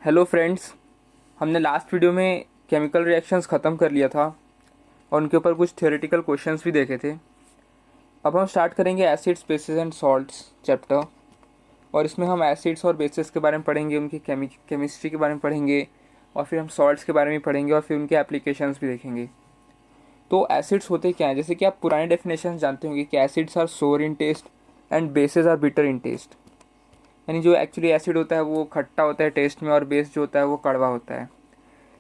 Hello friends. हमने last video में chemical reactions ख़त्म कर लिया था और उनके ऊपर कुछ थ्योरेटिकल क्वेश्चंस भी देखे थे। अब हम स्टार्ट करेंगे acids bases and salts chapter, और इसमें हम एसिड्स और बेसिस के बारे में पढ़ेंगे, उनकी केमिस्ट्री के बारे में पढ़ेंगे, और फिर हम सॉल्ट्स के बारे में पढ़ेंगे और फिर उनके एप्लीकेशंस भी देखेंगे। तो एसिड्स होते क्या हैं? जैसे कि आप पुराने डेफिनेशन जानते होंगे कि acids are sour in taste and bases are bitter in taste. यानी जो एक्चुअली एसिड होता है वो खट्टा होता है टेस्ट में, और बेस जो होता है वो कड़वा होता है।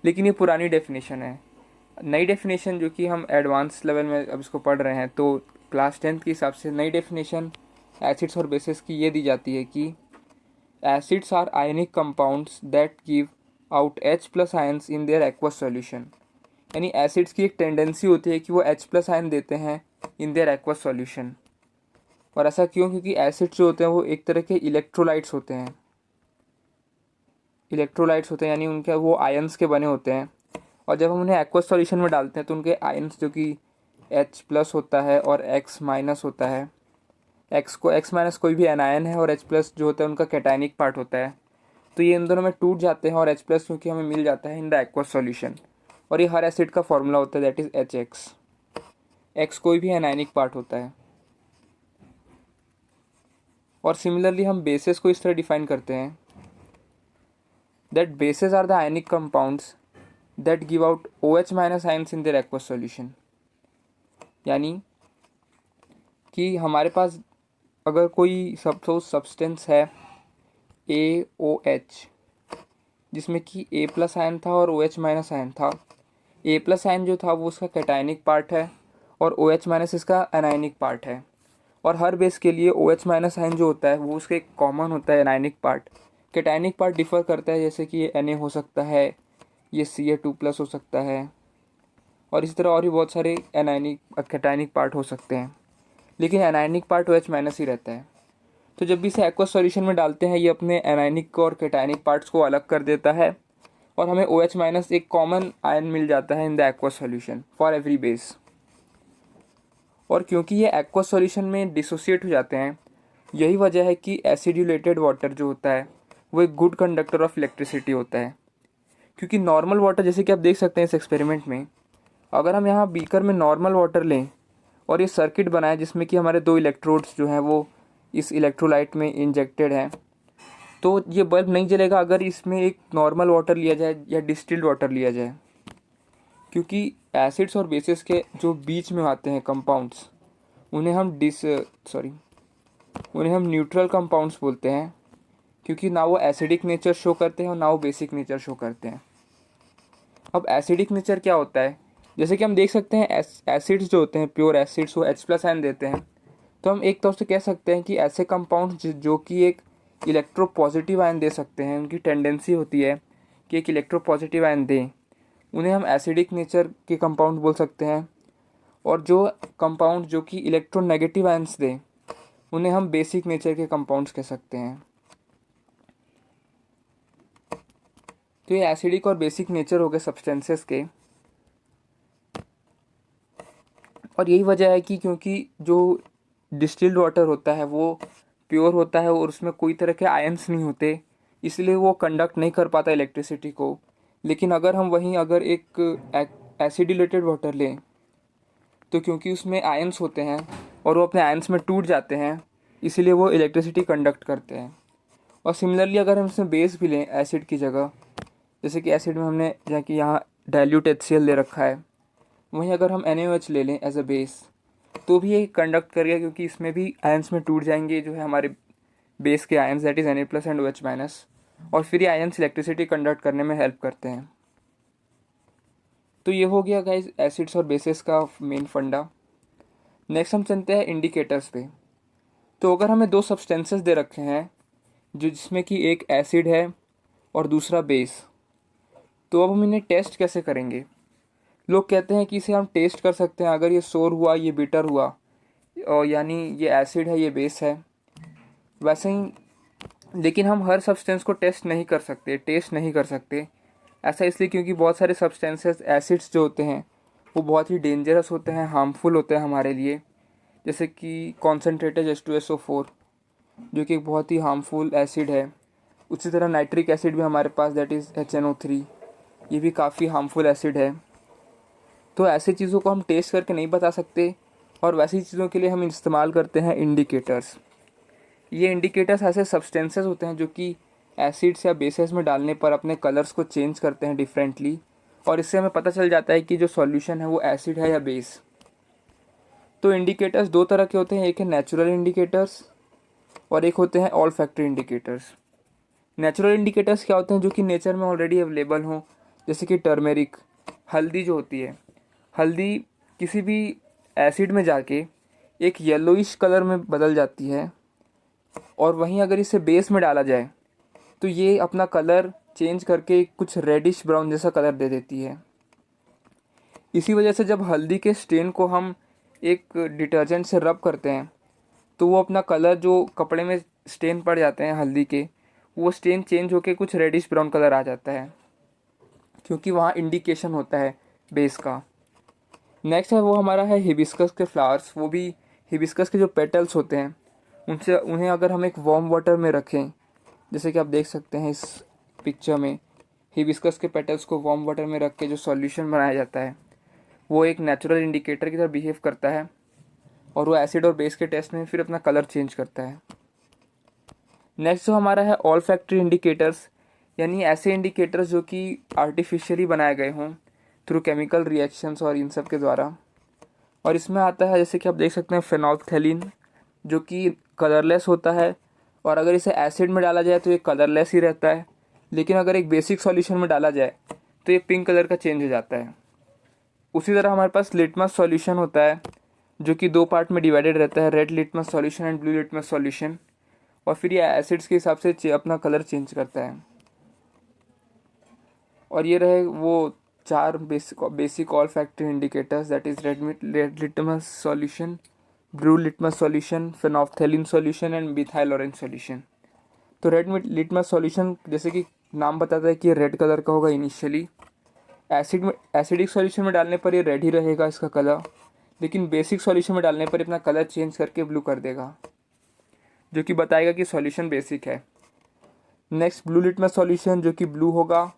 लेकिन ये पुरानी डेफिनेशन है। नई डेफिनेशन जो कि हम एडवांस लेवल में अब इसको पढ़ रहे हैं, तो क्लास 10th के हिसाब से नई डेफिनेशन एसिड्स और बेसिस की ये दी जाती है कि acids are ionic compounds that give out H plus ions in their aqueous solution. यानी एसिड्स की एक टेंडेंसी होती है कि वो H प्लस आयन देते हैं इन देयर एक्वस सॉल्यूशन। और ऐसा क्यों? क्योंकि एसिड्स जो होते हैं वो एक तरह के इलेक्ट्रोलाइट्स होते हैं। यानी उनके वो आयन्स के बने होते हैं, और जब हम उन्हें एक्वस सॉल्यूशन में डालते हैं तो उनके आयन्स जो कि H प्लस होता है और X माइनस होता है, X माइनस कोई भी एनायन है और H प्लस जो होता है उनका कैटायनिक पार्ट होता है, तो ये इन दोनों में टूट जाते हैं और H प्लस क्योंकि हमें मिल जाता है इन द एक्वस सॉल्यूशन। और ये हर एसिड का फॉर्मूला होता है, दैट इज HX। X कोई भी एनायनिक पार्ट होता है। और सिमिलरली हम बेसिस को इस तरह डिफाइन करते हैं that bases are the ionic compounds that give out OH minus ions in their aqueous solution. यानी कि हमारे पास अगर कोई सब्सटेंस है AOH, जिसमें कि A प्लस आयन था और OH माइनस आयन था। A प्लस आयन जो था वो उसका कैटायनिक पार्ट है और OH माइनस इसका एनायनिक पार्ट है। और हर बेस के लिए OH माइनस आयन जो होता है वो उसका एक कॉमन होता है anionic part. Cationic part differ करता है, जैसे कि ये Na हो सकता है, ये Ca2 प्लस हो सकता है, और इसी तरह और भी बहुत सारे कैटायनिक पार्ट हो सकते हैं। लेकिन एनायनिक पार्ट OH माइनस ही रहता है। तो जब भी इसे एक्वस सॉल्यूशन में डालते हैं, ये अपने एनायनिक और कैटायनिक पार्ट्स को अलग कर देता है और हमें OH माइनस एक कॉमन आयन मिल जाता है in the aqueous solution for every base. और क्योंकि ये एक्वस सॉल्यूशन में डिसोसिएट हो जाते हैं, यही वजह है कि एसिड्यूलेटेड वाटर जो होता है वो एक गुड कंडक्टर ऑफ इलेक्ट्रिसिटी होता है। क्योंकि नॉर्मल वाटर, जैसे कि आप देख सकते हैं इस एक्सपेरिमेंट में, अगर हम यहाँ बीकर में नॉर्मल वाटर लें और ये सर्किट बनाए जिसमें कि हमारे दो इलेक्ट्रोड्स जो हैं वो इस इलेक्ट्रोलाइट में इंजेक्टेड हैं, तो ये बल्ब नहीं जलेगा अगर इसमें एक नॉर्मल वाटर लिया जाए या डिस्टिल्ड वाटर लिया जाए। क्योंकि एसिड्स और बेसिस के जो बीच में आते हैं कंपाउंड्स, उन्हें हम न्यूट्रल कंपाउंड्स बोलते हैं, क्योंकि ना वो एसिडिक नेचर शो करते हैं और ना वो बेसिक नेचर शो करते हैं। अब एसिडिक नेचर क्या होता है? जैसे कि हम देख सकते हैं एसिड्स जो होते हैं, प्योर एसिड्स, वो H प्लस आयन देते हैं। तो हम एक तौर से कह सकते हैं कि ऐसे कंपाउंड जो कि एक इलेक्ट्रो पॉजिटिव आयन दे सकते हैं, उनकी टेंडेंसी होती है कि एक इलेक्ट्रो पॉजिटिव आयन दें, उन्हें हम एसिडिक नेचर के कंपाउंड बोल सकते हैं। और जो कंपाउंड जो कि इलेक्ट्रो नेगेटिव आयन्स दें, उन्हें हम बेसिक नेचर के कंपाउंड्स कह सकते हैं। तो ये एसिडिक और बेसिक नेचर हो गए सब्सटेंसेस के। और यही वजह है कि क्योंकि जो डिस्टिल्ड वाटर होता है वो प्योर होता है और उसमें कोई तरह के आयन्स नहीं होते, इसलिए वो कंडक्ट नहीं कर पाता इलेक्ट्रिसिटी को। लेकिन अगर एक एसिडिलेटेड वाटर लें, तो क्योंकि उसमें आयन्स होते हैं और वो अपने आयन्स में टूट जाते हैं, इसीलिए वो इलेक्ट्रिसिटी कंडक्ट करते हैं। और सिमिलरली अगर हम इसमें बेस भी लें एसिड की जगह, जैसे कि एसिड में हमने जहाँ कि यहाँ डाइल्यूट HCl ले रखा है, वहीं अगर हम NaOH ले लें एज अ बेस, तो भी ये कंडक्ट करेगा, क्योंकि इसमें भी आयन्स में टूट जाएंगे जो है हमारे बेस के ions, that is Na plus and OH minus, और फिर ये आयन्स इलेक्ट्रिसिटी कंडक्ट करने में हेल्प करते हैं। तो ये हो गया गाइज एसिड्स और बेसिस का मेन फंडा। नेक्स्ट हम चलते हैं इंडिकेटर्स पे। तो अगर हमें दो सब्सटेंसेस दे रखे हैं जिसमें कि एक एसिड है और दूसरा बेस, तो अब हम इन्हें टेस्ट कैसे करेंगे? लोग कहते हैं कि इसे हम टेस्ट कर सकते हैं, अगर ये सोर हुआ, ये बिटर हुआ, और यानी ये एसिड है, ये बेस है, वैसे ही। लेकिन हम हर सब्सटेंस को टेस्ट नहीं कर सकते। ऐसा इसलिए क्योंकि बहुत सारे सब्सटेंसेस एसिड्स जो होते हैं वो बहुत ही डेंजरस होते हैं, हार्मफुल होते हैं हमारे लिए। जैसे कि कॉन्सेंट्रेटेड H2SO4 जो कि एक बहुत ही हार्मफुल एसिड है, उसी तरह नाइट्रिक एसिड भी हमारे पास, दैट इज़ HNO3, ये भी काफ़ी हार्मफुल एसिड है। तो ऐसी चीज़ों को हम टेस्ट करके नहीं बता सकते, और वैसी चीज़ों के लिए हम इस्तेमाल करते हैं इंडिकेटर्स। ये इंडिकेटर्स ऐसे सब्सटेंसेस होते हैं जो कि एसिड्स या बेसेस में डालने पर अपने कलर्स को चेंज करते हैं डिफरेंटली, और इससे हमें पता चल जाता है कि जो सॉल्यूशन है वो एसिड है या बेस। तो इंडिकेटर्स दो तरह के होते हैं, एक है नेचुरल इंडिकेटर्स और एक होते हैं all factor indicators. Natural indicators क्या होते हैं, जो कि नेचर में ऑलरेडी अवेलेबल हों, जैसे कि टर्मेरिक, हल्दी जो होती है, हल्दी किसी भी एसिड में जाके एक येलोइश कलर में बदल जाती है, और वहीं अगर इसे बेस में डाला जाए तो ये अपना कलर चेंज करके कुछ रेडिश ब्राउन जैसा कलर दे देती है। इसी वजह से जब हल्दी के स्टेन को हम एक डिटर्जेंट से रब करते हैं तो वो अपना कलर, जो कपड़े में स्टेन पड़ जाते हैं हल्दी के, वो स्टेन चेंज होके कुछ रेडिश ब्राउन कलर आ जाता है, क्योंकि वहाँ इंडिकेशन होता है बेस का। नेक्स्ट है वो हमारा है हिबिस्कस के फ्लावर्स। वो भी हिबिस्कस के जो पेटल्स होते हैं उन्हें अगर हम एक वार्म वाटर में रखें, जैसे कि आप देख सकते हैं इस पिक्चर में, हिबिस्कस के पेटल्स को वार्म वाटर में रख के जो सॉल्यूशन बनाया जाता है वो एक नेचुरल इंडिकेटर की तरह बिहेव करता है, और वो एसिड और बेस के टेस्ट में फिर अपना कलर चेंज करता है। नेक्स्ट जो हमारा है ऑल फैक्ट्री इंडिकेटर्स, यानी ऐसे इंडिकेटर्स जो कि आर्टिफिशियली बनाए गए हों थ्रू केमिकल रिएक्शंस और इन सब के द्वारा। और इसमें आता है, जैसे कि आप देख सकते हैं, फेनोल्फ्थेलिन, जो कि कलरलेस होता है, और अगर इसे एसिड में डाला जाए तो ये कलरलेस ही रहता है, लेकिन अगर एक बेसिक सॉल्यूशन में डाला जाए तो ये पिंक कलर का चेंज हो जाता है। उसी तरह हमारे पास लिटमस सॉल्यूशन होता है, जो कि दो पार्ट में डिवाइडेड रहता है, red litmus solution and blue litmus solution, और फिर ये एसिड्स के हिसाब से अपना कलर चेंज करता है। और ये रहे वो चार basic olfactory indicators, that is red litmus solution, blue litmus solution, phenolphthalein solution and methyl orange solution. तो रेड लिटमस सॉल्यूशन, जैसे कि नाम बताता है कि ये रेड कलर का होगा इनिशियली। एसिडिक सॉल्यूशन में डालने पर ये रेड ही रहेगा इसका कलर, लेकिन बेसिक सॉल्यूशन में डालने पर अपना कलर चेंज करके ब्लू कर देगा, जो कि बताएगा कि सॉल्यूशन बेसिक है। नेक्स्ट ब्लू लिटमस सॉल्यूशन, जो कि ब्लू होगा,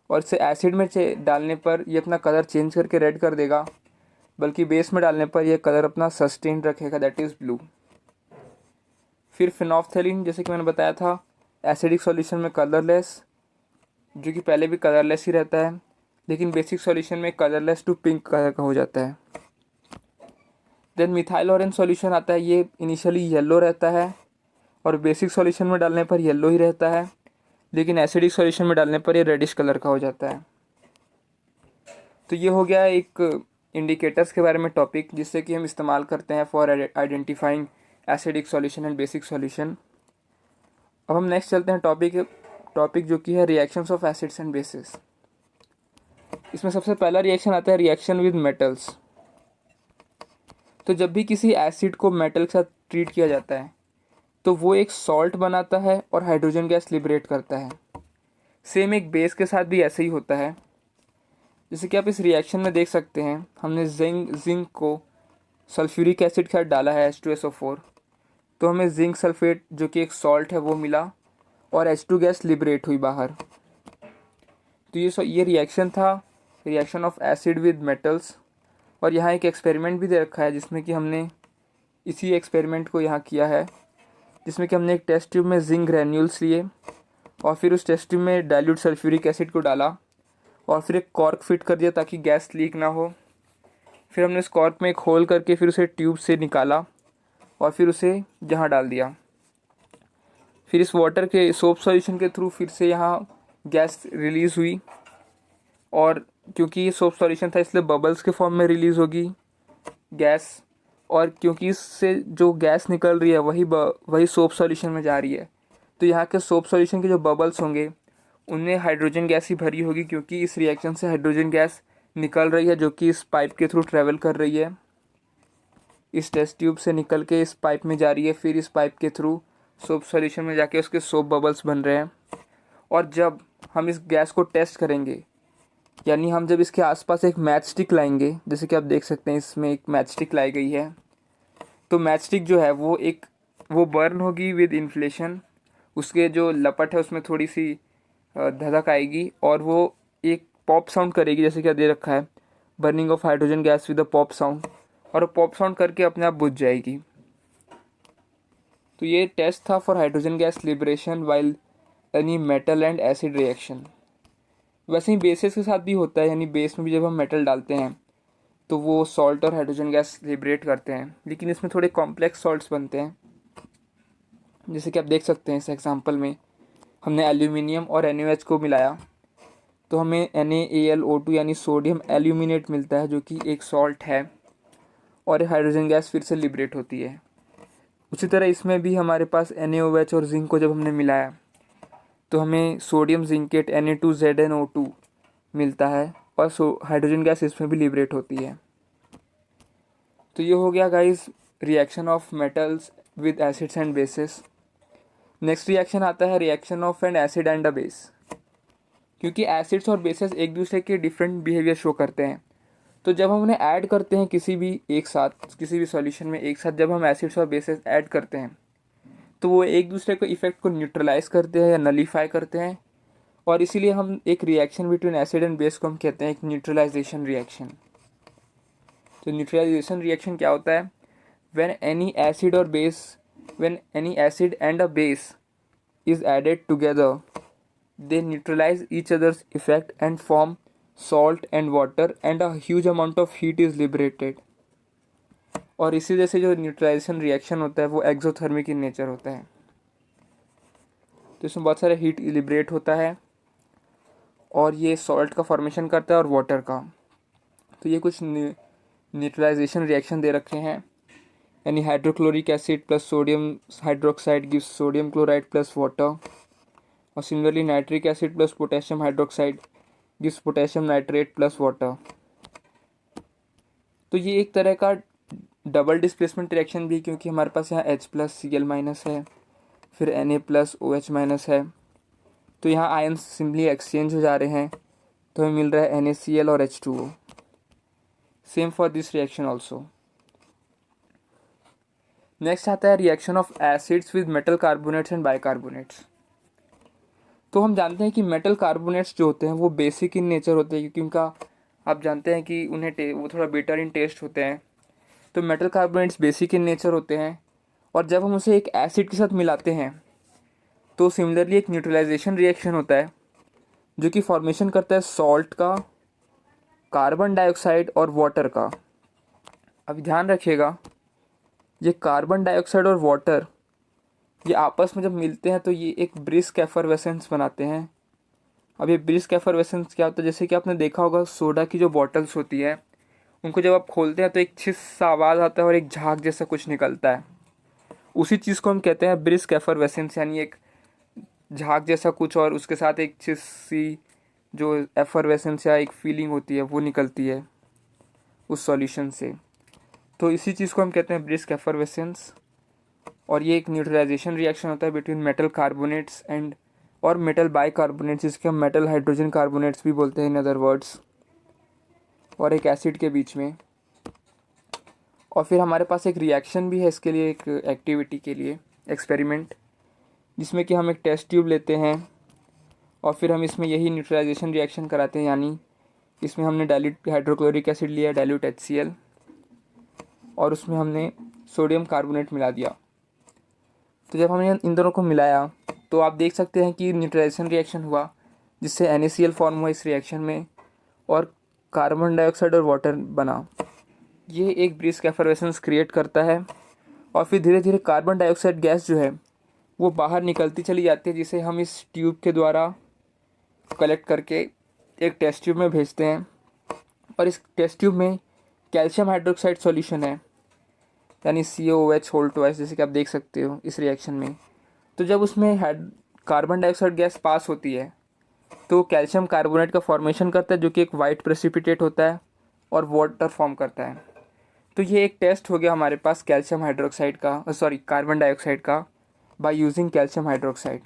और इसे एसिड में डालने पर ये अपना कलर चेंज करके रेड कर देगा, बल्कि बेस में डालने पर यह कलर अपना सस्टेन रखेगा, दैट इज़ ब्लू। फिर फिनोल्फ्थेलिन, जैसे कि मैंने बताया था, एसिडिक सॉल्यूशन में कलरलेस, जो कि पहले भी कलरलेस ही रहता है, लेकिन बेसिक सॉल्यूशन में कलरलेस टू पिंक कलर का हो जाता है। देन मिथाइल ऑरेंज सॉल्यूशन आता है, ये इनिशियली येलो रहता है, और बेसिक सॉल्यूशन में डालने पर येलो ही रहता है, लेकिन एसिडिक सॉल्यूशन में डालने पर ये रेडिश कलर का हो जाता है। तो ये हो गया एक इंडिकेटर्स के बारे में टॉपिक, जिससे कि हम इस्तेमाल करते हैं for identifying acidic solution and basic solution. अब हम नेक्स्ट चलते हैं टॉपिक जो कि है reactions of acids and bases. इसमें सबसे पहला रिएक्शन आता है रिएक्शन विद मेटल्स। तो जब भी किसी एसिड को मेटल के साथ ट्रीट किया जाता है तो वो एक सॉल्ट बनाता है और हाइड्रोजन गैस लिबरेट करता है। सेम एक बेस के साथ भी ऐसे ही होता है। जैसे कि आप इस रिएक्शन में देख सकते हैं, हमने जिंक को सल्फ्यूरिक एसिड के साथ डाला है H2SO4, तो हमें जिंक सल्फेट जो कि एक सॉल्ट है वो मिला, और H2 गैस लिबरेट हुई बाहर। तो ये रिएक्शन था, reaction of acid with metals. और यहाँ एक एक्सपेरिमेंट भी दे रखा है, जिसमें कि हमने इसी एक्सपेरिमेंट को यहाँ किया है, जिसमें कि हमने एक टेस्ट ट्यूब में जिंक ग्रैन्यूल्स लिए, और फिर उस टेस्ट ट्यूब में डाइल्यूट सल्फ्यूरिक एसिड को डाला, और फिर एक कॉर्क फिट कर दिया ताकि गैस लीक ना हो। फिर हमने उस कॉर्क में एक होल करके फिर उसे ट्यूब से निकाला, और फिर उसे यहाँ डाल दिया। फिर इस वाटर के सोप सॉल्यूशन के थ्रू फिर से यहाँ गैस रिलीज़ हुई, और क्योंकि ये सोप सॉल्यूशन था इसलिए बबल्स के फॉर्म में रिलीज़ होगी गैस, और क्योंकि इससे जो गैस निकल रही है वही सोप सॉल्यूशन में जा रही है, तो यहाँ के सोप सॉल्यूशन के जो बबल्स होंगे उनमें हाइड्रोजन गैस ही भरी होगी, क्योंकि इस रिएक्शन से हाइड्रोजन गैस निकल रही है, जो कि इस पाइप के थ्रू ट्रैवल कर रही है, इस टेस्ट ट्यूब से निकल के इस पाइप में जा रही है, फिर इस पाइप के थ्रू सोप सॉल्यूशन में जाके उसके सोप बबल्स बन रहे हैं। और जब हम इस गैस को टेस्ट करेंगे, यानी हम जब इसके आसपास एक मैच स्टिक लाएंगे, जैसे कि आप देख सकते हैं इसमें एक मैच स्टिक लाई गई है, तो मैच स्टिक जो है वो बर्न होगी विद इन्फ्लेशन, उसके जो लपट है उसमें थोड़ी सी धधक आएगी और वो एक पॉप साउंड करेगी, जैसे कि दे रखा है burning of hydrogen gas with a pop sound, और पॉप साउंड करके अपने आप बुझ जाएगी। तो ये टेस्ट था for hydrogen gas liberation while any metal and acid reaction. वैसे ही बेसिस के साथ भी होता है, यानी बेस में भी जब हम मेटल डालते हैं तो वो सॉल्ट और हाइड्रोजन गैस लिबरेट करते हैं, लेकिन इसमें थोड़े कॉम्प्लेक्स सॉल्ट्स बनते हैं। जैसे कि आप देख सकते हैं इस एग्जांपल में हमने एल्यूमिनियम और NaOH को मिलाया तो हमें NaAlO2 यानी सोडियम एल्यूमिनेट मिलता है, जो कि एक सॉल्ट है, और हाइड्रोजन गैस फिर से लिबरेट होती है। उसी तरह इसमें भी हमारे पास NaOH और जिंक को जब हमने मिलाया तो हमें सोडियम जिंकेट Na2ZnO2 मिलता है, और हाइड्रोजन गैस इसमें भी लिबरेट होती है। तो ये हो गया guys reaction of metals with acids and bases. Next reaction आता है reaction of an acid and a base. क्योंकि एसिड्स और बेसेस एक दूसरे के डिफरेंट बिहेवियर शो करते हैं, तो जब हम उन्हें ऐड करते हैं किसी भी सॉल्यूशन में एक साथ जब हम एसिड्स और बेसेस ऐड करते हैं तो वो एक दूसरे को इफेक्ट को न्यूट्रलाइज करते हैं या नलीफाई करते हैं, और इसीलिए हम एक reaction between acid and base को हम कहते हैं एक न्यूट्रलाइजेशन रिएक्शन। तो न्यूट्रलाइजेशन रिएक्शन क्या होता है? When any acid and a base is added together they neutralize each other's effect and form salt and water and a huge amount of heat is liberated। और इसी वजह से जो neutralisation reaction होता है वो एक्सोथर्मिक इन नेचर होता है। तो इसमें बहुत सारे हीट लिबरेट होता है और ये सॉल्ट का फॉर्मेशन करता है और वाटर का। तो ये कुछ न्यूट्रलाइजेशन रिएक्शन दे रखे हैं, यानी hydrochloric acid plus sodium hydroxide gives sodium chloride plus water, और similarly nitric acid plus potassium hydroxide gives potassium nitrate plus water. तो ये एक तरह का डबल डिस्प्लेसमेंट रिएक्शन भी, क्योंकि हमारे पास यहाँ H+Cl- है, फिर Na+OH- है, तो यहाँ आयन सिंपली एक्सचेंज हो जा रहे हैं, तो हमें मिल रहा है NaCl और H2O। Same for this reaction also. Next आता है reaction of acids with metal carbonates and bicarbonates. तो हम जानते हैं कि मेटल कार्बोनेट्स जो होते हैं वो बेसिक इन नेचर होते हैं, क्योंकि उनका आप जानते हैं कि उन्हें वो थोड़ा बेटर इन टेस्ट होते हैं। तो metal carbonates basic in nature होते हैं, और जब हम उसे एक एसिड के साथ मिलाते हैं तो सिमिलरली एक न्यूट्रलाइजेशन रिएक्शन होता है जो कि फॉर्मेशन करता है सॉल्ट का, कार्बन डाइऑक्साइड और वाटर का। अब ध्यान रखिएगा, ये कार्बन डाइऑक्साइड और वाटर ये आपस में जब मिलते हैं तो ये एक ब्रिस्क एफरवेसेंस बनाते हैं। अब ये ब्रिस्क एफरवेसेंस क्या होता है? जैसे कि आपने देखा होगा सोडा की जो बॉटल्स होती है उनको जब आप खोलते हैं तो एक छिस सा आवाज़ आता है और एक झाग जैसा कुछ निकलता है। उसी चीज़ को हम कहते हैं ब्रिस्क एफरवेसेंस, यानी एक झाग जैसा कुछ और उसके साथ एक छिस सी जो एफरवेसेंस या एक फीलिंग होती है वो निकलती है उस सॉल्यूशन से। तो इसी चीज़ को हम कहते हैं ब्रिस्क एफरवेसेंस, और ये एक न्यूट्रलाइजेशन रिएक्शन होता है बिटवीन मेटल कार्बोनेट्स एंड और मेटल बाइकार्बोनेट्स, जिसके हम मेटल हाइड्रोजन कार्बोनेट्स भी बोलते हैं इन अदर वर्ड्स, और एक एसिड के बीच में। और फिर हमारे पास एक रिएक्शन भी है इसके लिए, एक एक्टिविटी के लिए एक्सपेरिमेंट, जिसमें कि हम एक टेस्ट ट्यूब लेते हैं और फिर हम इसमें यही न्यूट्रलाइजेशन रिएक्शन कराते हैं, यानी इसमें हमने डाइल्यूट हाइड्रोक्लोरिक एसिड लिया, डाइल्यूट HCl, और उसमें हमने सोडियम कार्बोनेट मिला दिया। तो जब हमने इन दोनों को मिलाया तो आप देख सकते हैं कि न्यूट्रलाइजेशन रिएक्शन हुआ, जिससे NaCl फॉर्म हुआ इस रिएक्शन में और कार्बन डाइऑक्साइड और वाटर बना। ये एक ब्रिस्क एफरवेसेंस क्रिएट करता है, और फिर धीरे धीरे कार्बन डाइऑक्साइड गैस जो है वो बाहर निकलती चली जाती है, जिसे हम इस ट्यूब के द्वारा कलेक्ट करके एक टेस्ट ट्यूब में भेजते हैं। और इस टेस्ट ट्यूब में कैल्शियम हाइड्रोक्साइड सॉल्यूशन है, यानी COOH2, जैसे कि आप देख सकते हो इस रिएक्शन में। तो जब उसमें कार्बन डाइऑक्साइड गैस पास होती है तो कैल्शियम कार्बोनेट का फॉर्मेशन करता है, जो कि एक वाइट प्रेसिपिटेट होता है और वाटर फॉर्म करता है। तो ये एक टेस्ट हो गया हमारे पास कैल्शियम हाइड्रोक्साइड का, कार्बन डाइऑक्साइड का, बाय यूजिंग कैल्शियम हाइड्रोक्साइड।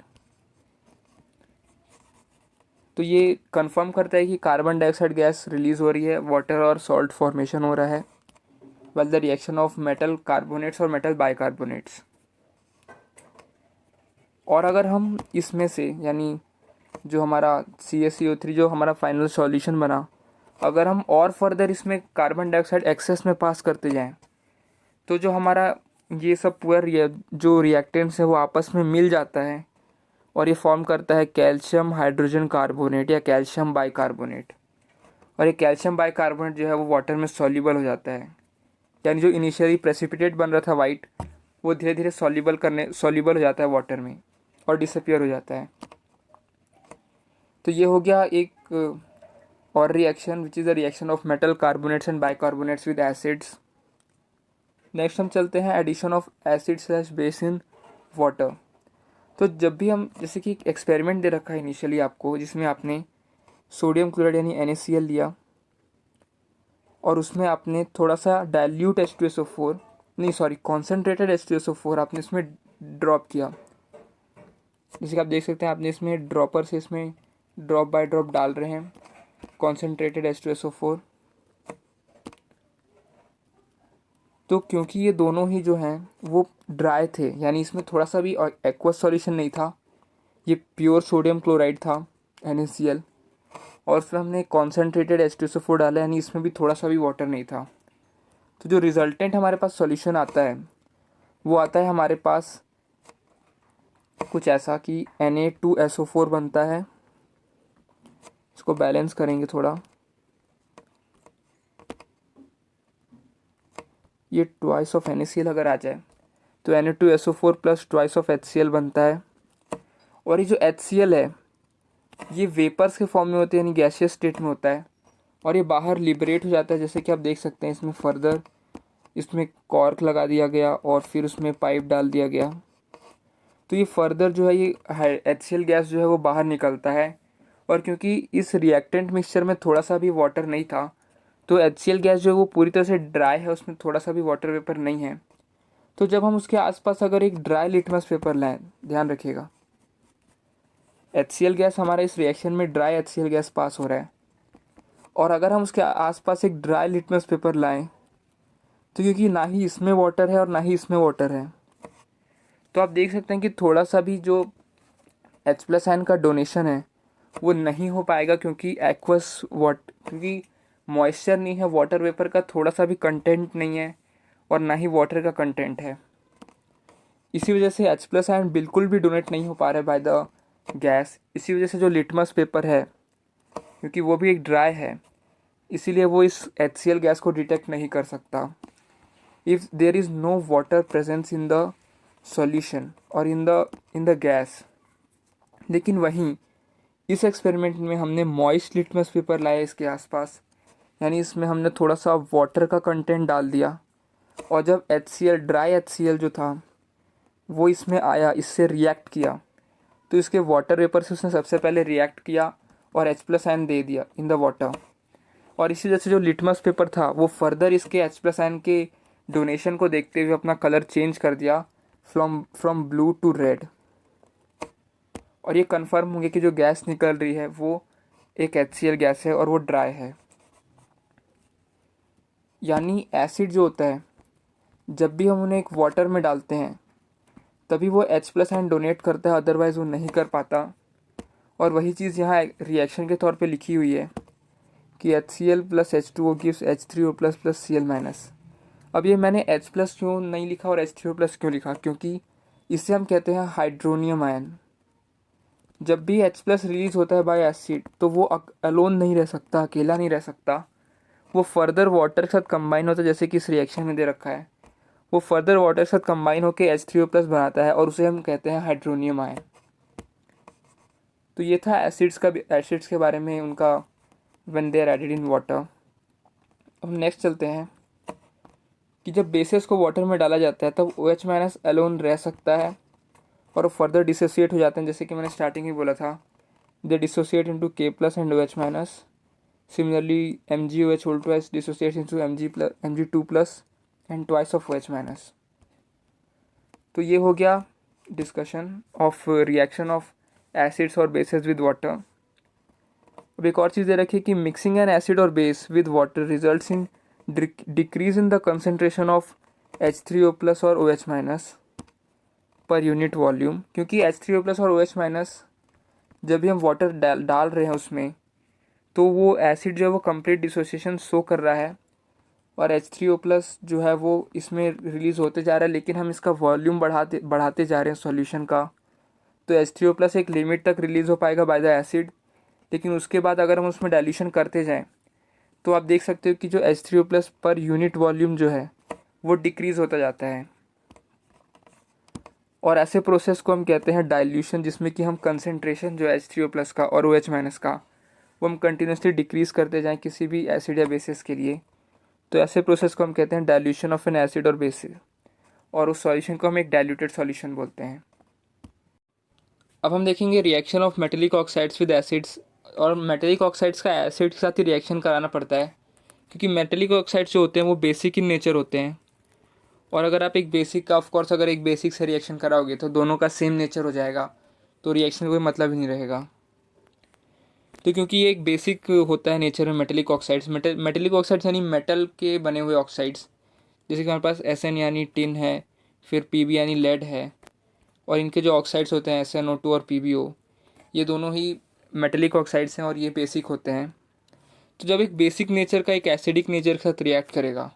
तो ये कंफर्म करता है कि कार्बन डाइऑक्साइड गैस रिलीज हो रही है, वाटर और सॉल्ट फॉर्मेशन हो रहा है, while the reaction of metal carbonates और metal bicarbonates। और अगर हम इसमें से यानी जो हमारा CaCO3 जो हमारा फाइनल सॉल्यूशन बना, अगर हम और फर्दर इसमें कार्बन डाइऑक्साइड एक्सेस में पास करते जाएं तो जो हमारा ये सब पूरा जो रिएक्टेंट्स है वो आपस में मिल जाता है और ये फॉर्म करता है कैल्शियम हाइड्रोजन कार्बोनेट या कैल्शियम बाइकार्बोनेट। और ये कैल्शियम बाइकार्बोनेट जो है वो वाटर में सॉल्युबल हो जाता है, यानी जो इनिशियली प्रेसिपिटेट बन रहा था वाइट, वो धीरे धीरे सॉल्युबल हो जाता है वाटर में और डिसअपियर हो जाता है। तो ये हो गया एक और reaction which is the reaction of metal carbonates and bicarbonates with acids. Next हम चलते हैं addition of acid slash base in water. तो जब भी हम, जैसे कि एक एक्सपेरिमेंट दे रखा है इनिशियली आपको, जिसमें आपने सोडियम क्लोराइड यानी NaCl लिया और उसमें आपने थोड़ा सा डाइल्यूट H2SO4 नहीं सॉरी कॉन्सेंट्रेटेड H2SO4 आपने इसमें ड्रॉप किया। जैसे कि आप देख सकते हैं आपने इसमें ड्रॉपर से इसमें ड्रॉप बाय ड्रॉप डाल रहे हैं कॉन्सेंट्रेटेड H2SO4। तो क्योंकि ये दोनों ही जो हैं वो ड्राई थे, यानी इसमें थोड़ा सा भी एक्वस सॉल्यूशन नहीं था, ये प्योर सोडियम क्लोराइड था NaCl, और उसमें हमने कॉन्सेंट्रेटेड H2SO4 डाला, यानी इसमें भी थोड़ा सा भी वाटर नहीं था। तो जो रिजल्टेंट हमारे पास सॉल्यूशन आता है वो आता है हमारे पास कुछ ऐसा कि Na2SO4 बनता है। इसको बैलेंस करेंगे थोड़ा, ये ट्वाइस ऑफ NaCl अगर आ जाए तो Na2SO4 plus twice of HCl बनता है। और ये जो HCl है ये वेपर्स के फॉर्म में होते हैं, यानी गैसियस स्टेट में होता है, और ये बाहर लिबरेट हो जाता है। जैसे कि आप देख सकते हैं इसमें फर्दर इसमें कॉर्क लगा दिया गया और फिर उसमें पाइप डाल दिया गया। तो ये फर्दर जो है ये HCl गैस जो है वो बाहर निकलता है। और क्योंकि इस रिएक्टेंट मिक्सचर में थोड़ा सा भी वाटर नहीं था तो HCl गैस जो है वो पूरी तरह से ड्राई है, उसमें थोड़ा सा भी वाटर वेपर नहीं है। तो जब हम उसके आसपास अगर एक ड्राई लिटमस पेपर लाएं, ध्यान रखिएगा HCl गैस हमारा इस रिएक्शन में ड्राई HCl गैस पास हो रहा है, और अगर हम उसके आसपास एक ड्राई लिटमस पेपर लाएं तो क्योंकि ना ही इसमें वाटर है और ना ही इसमें वाटर है, तो आप देख सकते हैं कि थोड़ा सा भी जो H+ आयन का डोनेशन है वो नहीं हो पाएगा, क्योंकि क्योंकि मॉइस्चर नहीं है, वाटर वेपर का थोड़ा सा भी कंटेंट नहीं है और ना ही वाटर का कंटेंट है। इसी वजह से H+ आयन बिल्कुल भी डोनेट नहीं हो पा रहा है बाय द गैस। इसी वजह से जो लिटमस पेपर है, क्योंकि वो भी एक ड्राई है, इसीलिए वो इस HCl गैस को डिटेक्ट नहीं कर सकता। If there is no water presence in the solution और इन द गैस। लेकिन वहीं इस एक्सपेरिमेंट में हमने मॉइस्ट लिटमस पेपर लाया इसके आसपास, यानी इसमें हमने थोड़ा सा वाटर का कंटेंट डाल दिया, और जब ड्राई HCl जो था वो इसमें आया, इससे रिएक्ट किया, तो इसके वाटर वेपर से उसने सबसे पहले रिएक्ट किया और H+ आयन दे दिया इन द वाटर। और इसी वजह से जो लिटमस पेपर था वो फर्दर इसके H+ आयन के डोनेशन को देखते हुए अपना कलर चेंज कर दिया फ्रॉम ब्लू टू रेड। और ये कंफर्म हो गया कि जो गैस निकल रही है वो एक HCl गैस है और वो ड्राई है। यानी एसिड जो होता है जब भी हम उन्हें एक वाटर में डालते हैं तभी वो H+ आयन डोनेट करता है, अदरवाइज़ वो नहीं कर पाता। और वही चीज़ यहाँ रिएक्शन के तौर पे लिखी हुई है कि HCl plus H2O gives H3O plus plus Cl minus. अब ये मैंने H+ क्यों नहीं लिखा और H3O प्लस क्यों लिखा, क्योंकि इसे हम कहते हैं हाइड्रोनियम आयन। जब भी H+ रिलीज होता है बाय एसिड तो वो अलोन नहीं रह सकता, अकेला नहीं रह सकता, वो फर्दर वाटर के साथ कंबाइन होता है, जैसे कि इस रिएक्शन में दे रखा है। वो फर्दर वाटर के साथ कंबाइन होकर H3O प्लस बनाता है और उसे हम कहते हैं हाइड्रोनियम आयन। तो ये था एसिड्स के बारे में उनका when they are added in water. अब नेक्स्ट चलते हैं कि जब बेसेस को वाटर में डाला जाता है तब OH माइनस अलोन रह सकता है और फर्दर डिसोसिएट हो जाते हैं, जैसे कि मैंने स्टार्टिंग में बोला था, they dissociate into K+ and OH minus. Similarly MgOH whole twice dissociates into Mg2+ and twice of OH minus. तो ये हो गया discussion of reaction of acids और बेसेस विद वाटर। अब एक और चीज़ दे रखी है कि मिक्सिंग एन एसिड और base with water results in decrease in the concentration of H3O+ और OH minus. Per unit volume, क्योंकि H3O प्लस और OH माइनस जब भी हम वाटर डाल रहे हैं उसमें, तो वो एसिड जो है वो कंप्लीट डिसोसिएशन शो कर रहा है और H3O प्लस जो है वो इसमें रिलीज़ होते जा रहा है, लेकिन हम इसका वॉल्यूम बढ़ाते जा रहे हैं सॉल्यूशन का। तो H3O प्लस एक लिमिट तक रिलीज़ हो पाएगा बाय द एसिड, लेकिन उसके बाद अगर हम उसमें डाइल्यूशन करते जाएं तो आप देख सकते हो कि जो H3O plus per unit volume जो है वो डिक्रीज़ होता जाता है। और ऐसे प्रोसेस को हम कहते हैं डाइल्यूशन, जिसमें कि हम कंसनट्रेशन जो H3O प्लस का और OH माइनस का वो हम कंटिन्यूसली डिक्रीज़ करते जाएं किसी भी एसिड या बेसिस के लिए। तो ऐसे प्रोसेस को हम कहते हैं डाइल्यूशन ऑफ एन एसिड और बेसिस, और उस सॉल्यूशन को हम एक डाइल्यूटेड सॉल्यूशन बोलते हैं। अब हम देखेंगे reaction of metallic oxides with acids. और मेटेलिक ऑक्साइड्स का एसिड के साथ ही रिएक्शन कराना पड़ता है, क्योंकि मेटेलिक ऑक्साइड्स जो होते हैं वो बेसिक इन नेचर होते हैं। और अगर आप एक बेसिक का ऑफकोर्स अगर एक बेसिक से रिएक्शन कराओगे तो दोनों का सेम नेचर हो जाएगा, तो रिएक्शन का कोई मतलब ही नहीं रहेगा। तो क्योंकि ये एक बेसिक होता है नेचर में मेटेलिक ऑक्साइड्स, मेटेलिक ऑक्साइड्स यानी मेटल के बने हुए ऑक्साइड्स, जैसे कि हमारे पास Sn यानी टिन है, फिर Pb यानी लेड है, और इनके जो ऑक्साइड्स होते हैं SnO2 और PbO, ये दोनों ही मेटेलिक ऑक्साइड्स हैं और ये बेसिक होते हैं। तो जब एक बेसिक नेचर का एक एसिडिक नेचर के साथ रिएक्ट करेगा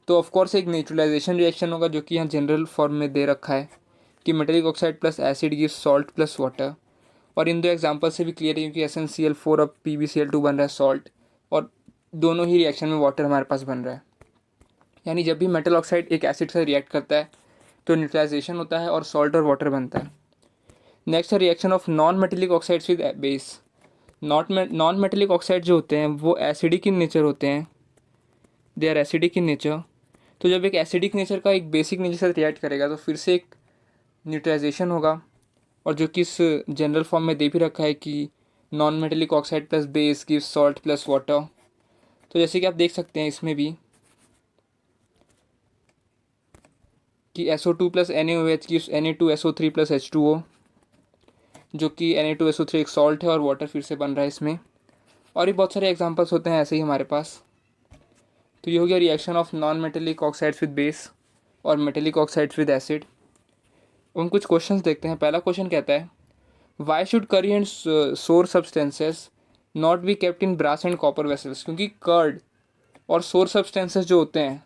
तो ऑफकोर्स एक न्यूट्रलाइजेशन रिएक्शन होगा, जो कि यहाँ जनरल फॉर्म में दे रखा है कि metallic oxide plus acid gives salt plus water. और इन दो एग्जांपल से भी क्लियर है, क्योंकि SnCl4 अब PbCl2 बन रहा है सॉल्ट, और दोनों ही रिएक्शन में वाटर हमारे पास बन रहा है। यानी जब भी मेटल ऑक्साइड एक एसिड से रिएक्ट करता है तो न्यूट्रलाइजेशन होता है और सॉल्ट और वाटर बनता है। नेक्स्ट है reaction of non metallic oxides with base. Non metallic oxide जो होते हैं वो एसिडिक इन नेचर होते हैं, they are acidic in nature. तो जब एक एसिडिक नेचर का एक बेसिक नेचर से रिएक्ट करेगा तो फिर से एक न्यूट्रलाइजेशन होगा, और जो कि इस जनरल फॉर्म में दे भी रखा है कि non metallic oxide plus base gives salt plus water. तो जैसे कि आप देख सकते हैं इसमें भी कि SO2 plus NaOH gives Na2SO3 plus H2O, जो कि Na2SO3 एक सॉल्ट है और वाटर फिर से बन रहा है इसमें। और भी बहुत सारे एग्जांपल्स होते हैं ऐसे ही हमारे पास। तो ये हो गया reaction of non metallic oxides with base और मेटेलिक ऑक्साइड्स विद एसिड। हम कुछ क्वेश्चंस देखते हैं। पहला क्वेश्चन कहता है, why should curd and sour substances not be kept in brass and copper vessels. क्योंकि कर्ड और सोर सब्सटेंसेस जो होते हैं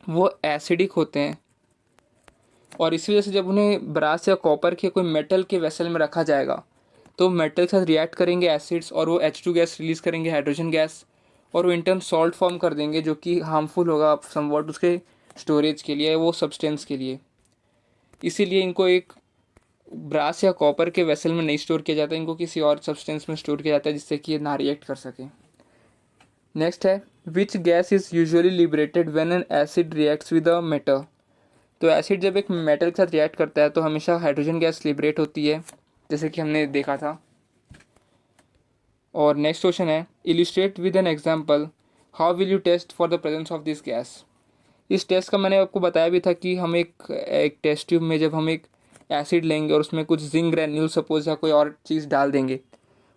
वो एसिडिक होते हैं, और इसी वजह से जब उन्हें ब्रास या कॉपर के कोई मेटल के वेसल में रखा जाएगा तो मेटल के साथ रिएक्ट करेंगे एसिड्स, और वो H2 गैस रिलीज़ करेंगे, हाइड्रोजन गैस, और वो इंटर्न सॉल्ट फॉर्म कर देंगे, जो कि हार्मफुल होगा समवॉट उसके स्टोरेज के लिए, वो सब्सटेंस के लिए। इसीलिए इनको एक ब्रास या कॉपर के वेसल में नहीं स्टोर किया जाता, इनको किसी और सब्सटेंस में स्टोर किया जाता है जिससे कि ये ना रिएक्ट कर सके। नेक्स्ट है, which gas is usually liberated when an acid reacts with a metal. तो एसिड जब एक मेटल के साथ रिएक्ट करता है तो हमेशा हाइड्रोजन गैस लिबरेट होती है, जैसे कि हमने देखा था। और नेक्स्ट क्वेश्चन है, illustrate with an example how will you test for the presence of this gas. इस टेस्ट का मैंने आपको बताया भी था कि हम एक टेस्ट ट्यूब में जब हम एक एसिड लेंगे और उसमें कुछ जिंक ग्रैन्यूल सपोज या कोई और चीज़ डाल देंगे,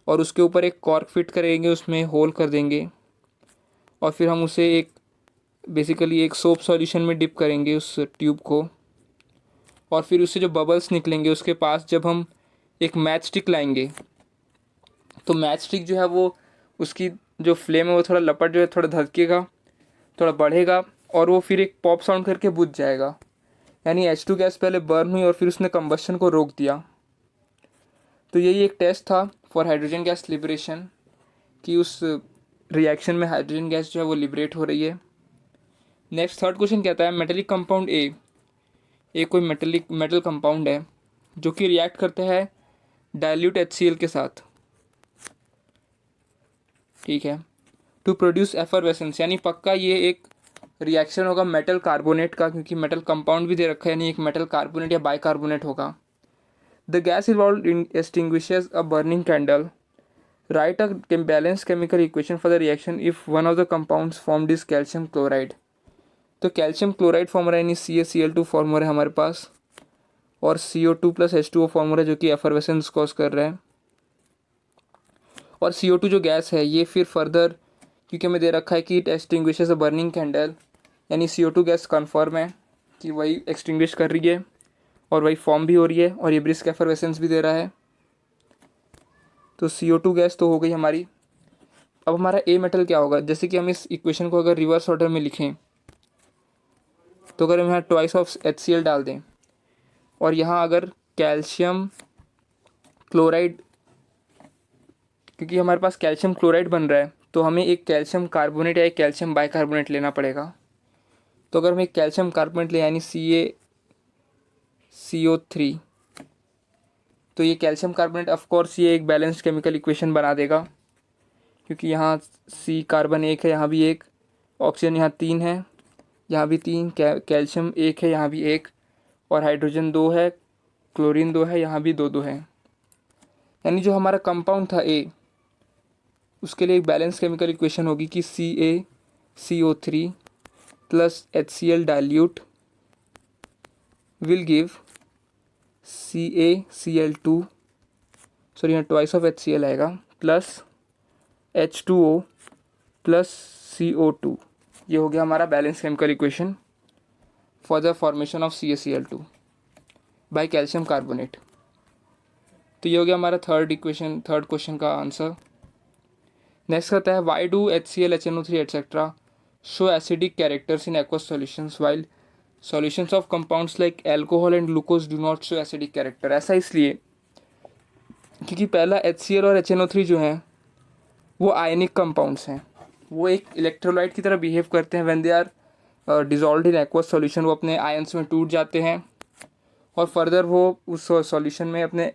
और उसके ऊपर एक कॉर्क फिट करेंगे, उसमें होल कर देंगे, और फिर हम उसे एक बेसिकली एक सोप सॉल्यूशन में डिप करेंगे उस ट्यूब को, और फिर उससे जो बबल्स निकलेंगे उसके पास जब हम एक मैच स्टिक लाएंगे तो मैच स्टिक जो है वो उसकी जो फ्लेम है वो थोड़ा लपट जो है थोड़ा धधकेगा, थोड़ा बढ़ेगा, और वो फिर एक पॉप साउंड करके बुझ जाएगा। यानी H2 गैस पहले बर्न हुई और फिर उसने कंबस्शन को रोक दिया। तो यही एक टेस्ट था फॉर हाइड्रोजन गैस लिबरेशन, कि उस रिएक्शन में हाइड्रोजन गैस जो है वो लिबरेट हो रही है। नेक्स्ट थर्ड क्वेश्चन कहता है, मेटेलिक कंपाउंड ए कोई मेटल कंपाउंड है जो कि रिएक्ट करता है डाइल्यूट HCl के साथ, ठीक है, टू प्रोड्यूस एफरवेसेंस। यानी पक्का ये एक रिएक्शन होगा मेटल कार्बोनेट का, क्योंकि मेटल कंपाउंड भी दे रखा है, यानी एक मेटल कार्बोनेट या बाइकार्बोनेट होगा। The gas involve extinguishes a burning candle. Write a balance chemical equation for the reaction if one of the compounds formed is calcium chloride. तो कैल्शियम क्लोराइड फॉर्म रहा है, यानी CaCl2 फॉर्म हो रहा है हमारे पास, और CO2 प्लस H2O फॉर्म हो रहा है, जो कि एफरवेसेंस कॉज कर रहा है। और CO2 जो गैस है ये फिर फर्दर, क्योंकि हमें दे रखा है कि it extinguishes a burning candle, यानी CO2 गैस कन्फर्म है कि वही एक्सटिंग्विश कर रही है, और वही फॉर्म भी हो रही है और ये ब्रिस्क एफरवेसेंस भी दे रहा है। तो CO2 गैस तो हो गई हमारी। अब हमारा ए मेटल क्या होगा, जैसे कि हम इस इक्वेशन को अगर रिवर्स ऑर्डर में लिखें तो अगर हम यहाँ ट्वाइस ऑफ HCl डाल दें और यहाँ अगर कैल्शियम क्लोराइड, क्योंकि हमारे पास कैल्शियम क्लोराइड बन रहा है तो हमें एक कैल्शियम कार्बोनेट या एक कैल्शियम बाइकार्बोनेट लेना पड़ेगा। तो अगर हम एक कैल्शियम कार्बोनेट ले यानी CaCO3, तो ये कैल्शियम कार्बोनेट ऑफ कोर्स ये एक बैलेंस्ड केमिकल इक्वेशन बना देगा, क्योंकि यहाँ C कार्बन एक है, यहाँ भी एक, ऑक्सीजन यहाँ 3 है, यहाँ भी 3, कैल्शियम 1 है, यहाँ भी 1, और हाइड्रोजन 2 है, क्लोरीन 2 है, यहाँ भी 2 है। यानी जो हमारा कंपाउंड था A, उसके लिए एक बैलेंस केमिकल इक्वेशन होगी कि CaCO3 plus HCl dilute will give CaCl2, sorry यहाँ ट्वाइस ऑफ HCl आएगा, प्लस H2O प्लस CO2। ये हो गया हमारा balance chemical equation for the formation of CaCl2 by calcium carbonate. तो ये हो गया हमारा थर्ड क्वेश्चन का आंसर। नेक्स्ट आता है why do HCl HNO3 etcetera show acidic characters in aqueous solutions while solutions of compounds like alcohol and glucose do not show acidic character. ऐसा इसलिए क्योंकि पहला HCl और HNO3 जो हैं वो आयनिक कंपाउंड्स हैं, वो एक इलेक्ट्रोलाइट की तरह बिहेव करते हैं। When they are dissolved in aqueous solution वो अपने आयंस में टूट जाते हैं और फर्दर वो उस सॉल्यूशन में अपने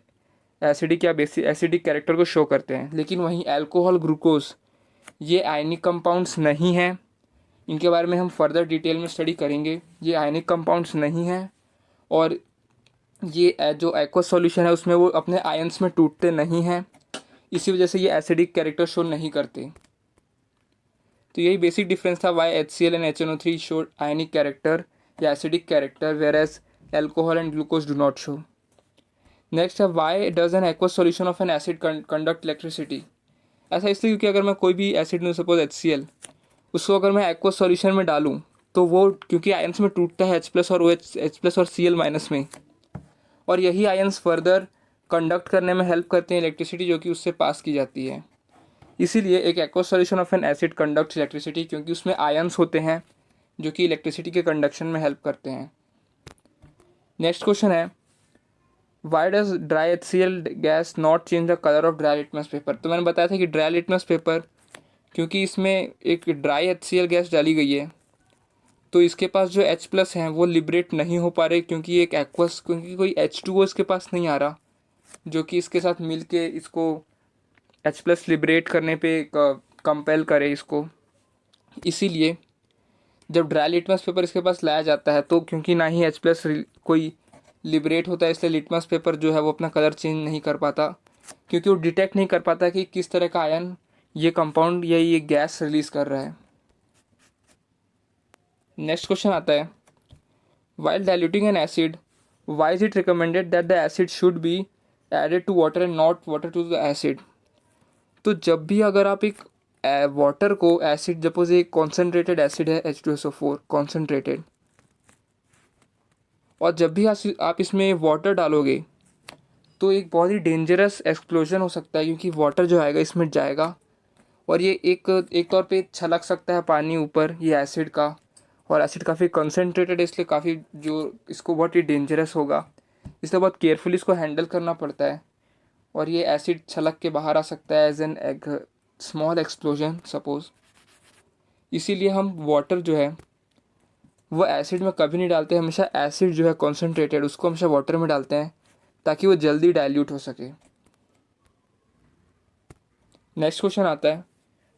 एसिडिक या बेसिक एसिडिक कैरेक्टर को शो करते हैं। लेकिन वहीं अल्कोहल ग्लूकोज ये आयनिक कंपाउंड्स नहीं हैं, इनके बारे में हम फर्दर डिटेल में स्टडी करेंगे। ये आयनिक कंपाउंड्स नहीं हैं और ये जो एक्वस सॉल्यूशन है उसमें वो अपने आयंस में टूटते नहीं हैं, इसी वजह से ये एसिडिक कैरेक्टर शो नहीं करते। तो यही बेसिक डिफरेंस था why HCl and HNO3 show ionic character या acidic character whereas alcohol and glucose do not show. Next है why does an aqueous solution of an acid conduct electricity. ऐसा इसलिए क्योंकि अगर मैं कोई भी एसिड लूँ, सपोज HCl, उसको अगर मैं एक्वस सॉल्यूशन में डालूँ तो वो क्योंकि आयंस में टूटता है H+ और OH, H+ और Cl- में, और यही आयंस फर्दर कंडक्ट करने में हेल्प करते हैं इलेक्ट्रिसिटी जो कि उससे पास की जाती है। इसीलिए एक aqueous solution of an acid conduct electricity, क्योंकि उसमें आयंस होते हैं जो कि इलेक्ट्रिसिटी के कंडक्शन में हेल्प करते हैं। नेक्स्ट क्वेश्चन है why does dry HCl gas not change the colour of dry litmus paper. तो मैंने बताया था कि ड्राई लिटमस पेपर क्योंकि इसमें एक ड्राई HCl गैस डाली गई है तो इसके पास जो H+ हैं वो लिबरेट नहीं हो पा रहे, क्योंकि एक एक्वस, क्योंकि कोई H2O इसके पास नहीं आ रहा जो कि इसके साथ मिल के इसको H+ लिबरेट करने पे कंपेल करे इसको। इसीलिए जब ड्राई लिटमस पेपर इसके पास लाया जाता है तो क्योंकि ना ही H+ कोई लिबरेट होता है, इसलिए लिटमस पेपर जो है वो अपना कलर चेंज नहीं कर पाता, क्योंकि वो डिटेक्ट नहीं कर पाता कि किस तरह का आयन ये कंपाउंड या ये गैस रिलीज कर रहा है। नेक्स्ट क्वेश्चन आता है while diluting an acid why is it recommended that the acid should be added to water and not water to the acid. तो जब भी अगर आप एक वाटर को एसिड, सपोज एक कॉन्सेंट्रेटेड एसिड है H2SO4 कॉन्सेंट्रेटेड, और जब भी आप इसमें वाटर डालोगे तो एक बहुत ही डेंजरस एक्सप्लोजन हो सकता है, क्योंकि वाटर जो आएगा इसमें जाएगा और ये एक तौर पे छलक सकता है पानी ऊपर ये एसिड का, और एसिड काफ़ी कंसनट्रेटेड है इसलिए काफ़ी जो इसको बहुत ही डेंजरस होगा, इसलिए बहुत केयरफुली इसको हैंडल करना पड़ता है और ये एसिड छलक के बाहर आ सकता है as an small explosion suppose. इसीलिए हम वाटर जो है वो एसिड में कभी नहीं डालते, हमेशा एसिड जो है कॉन्सेंट्रेटेड उसको हमेशा वाटर में डालते हैं ताकि वो जल्दी डाइल्यूट हो सके। नेक्स्ट क्वेश्चन आता है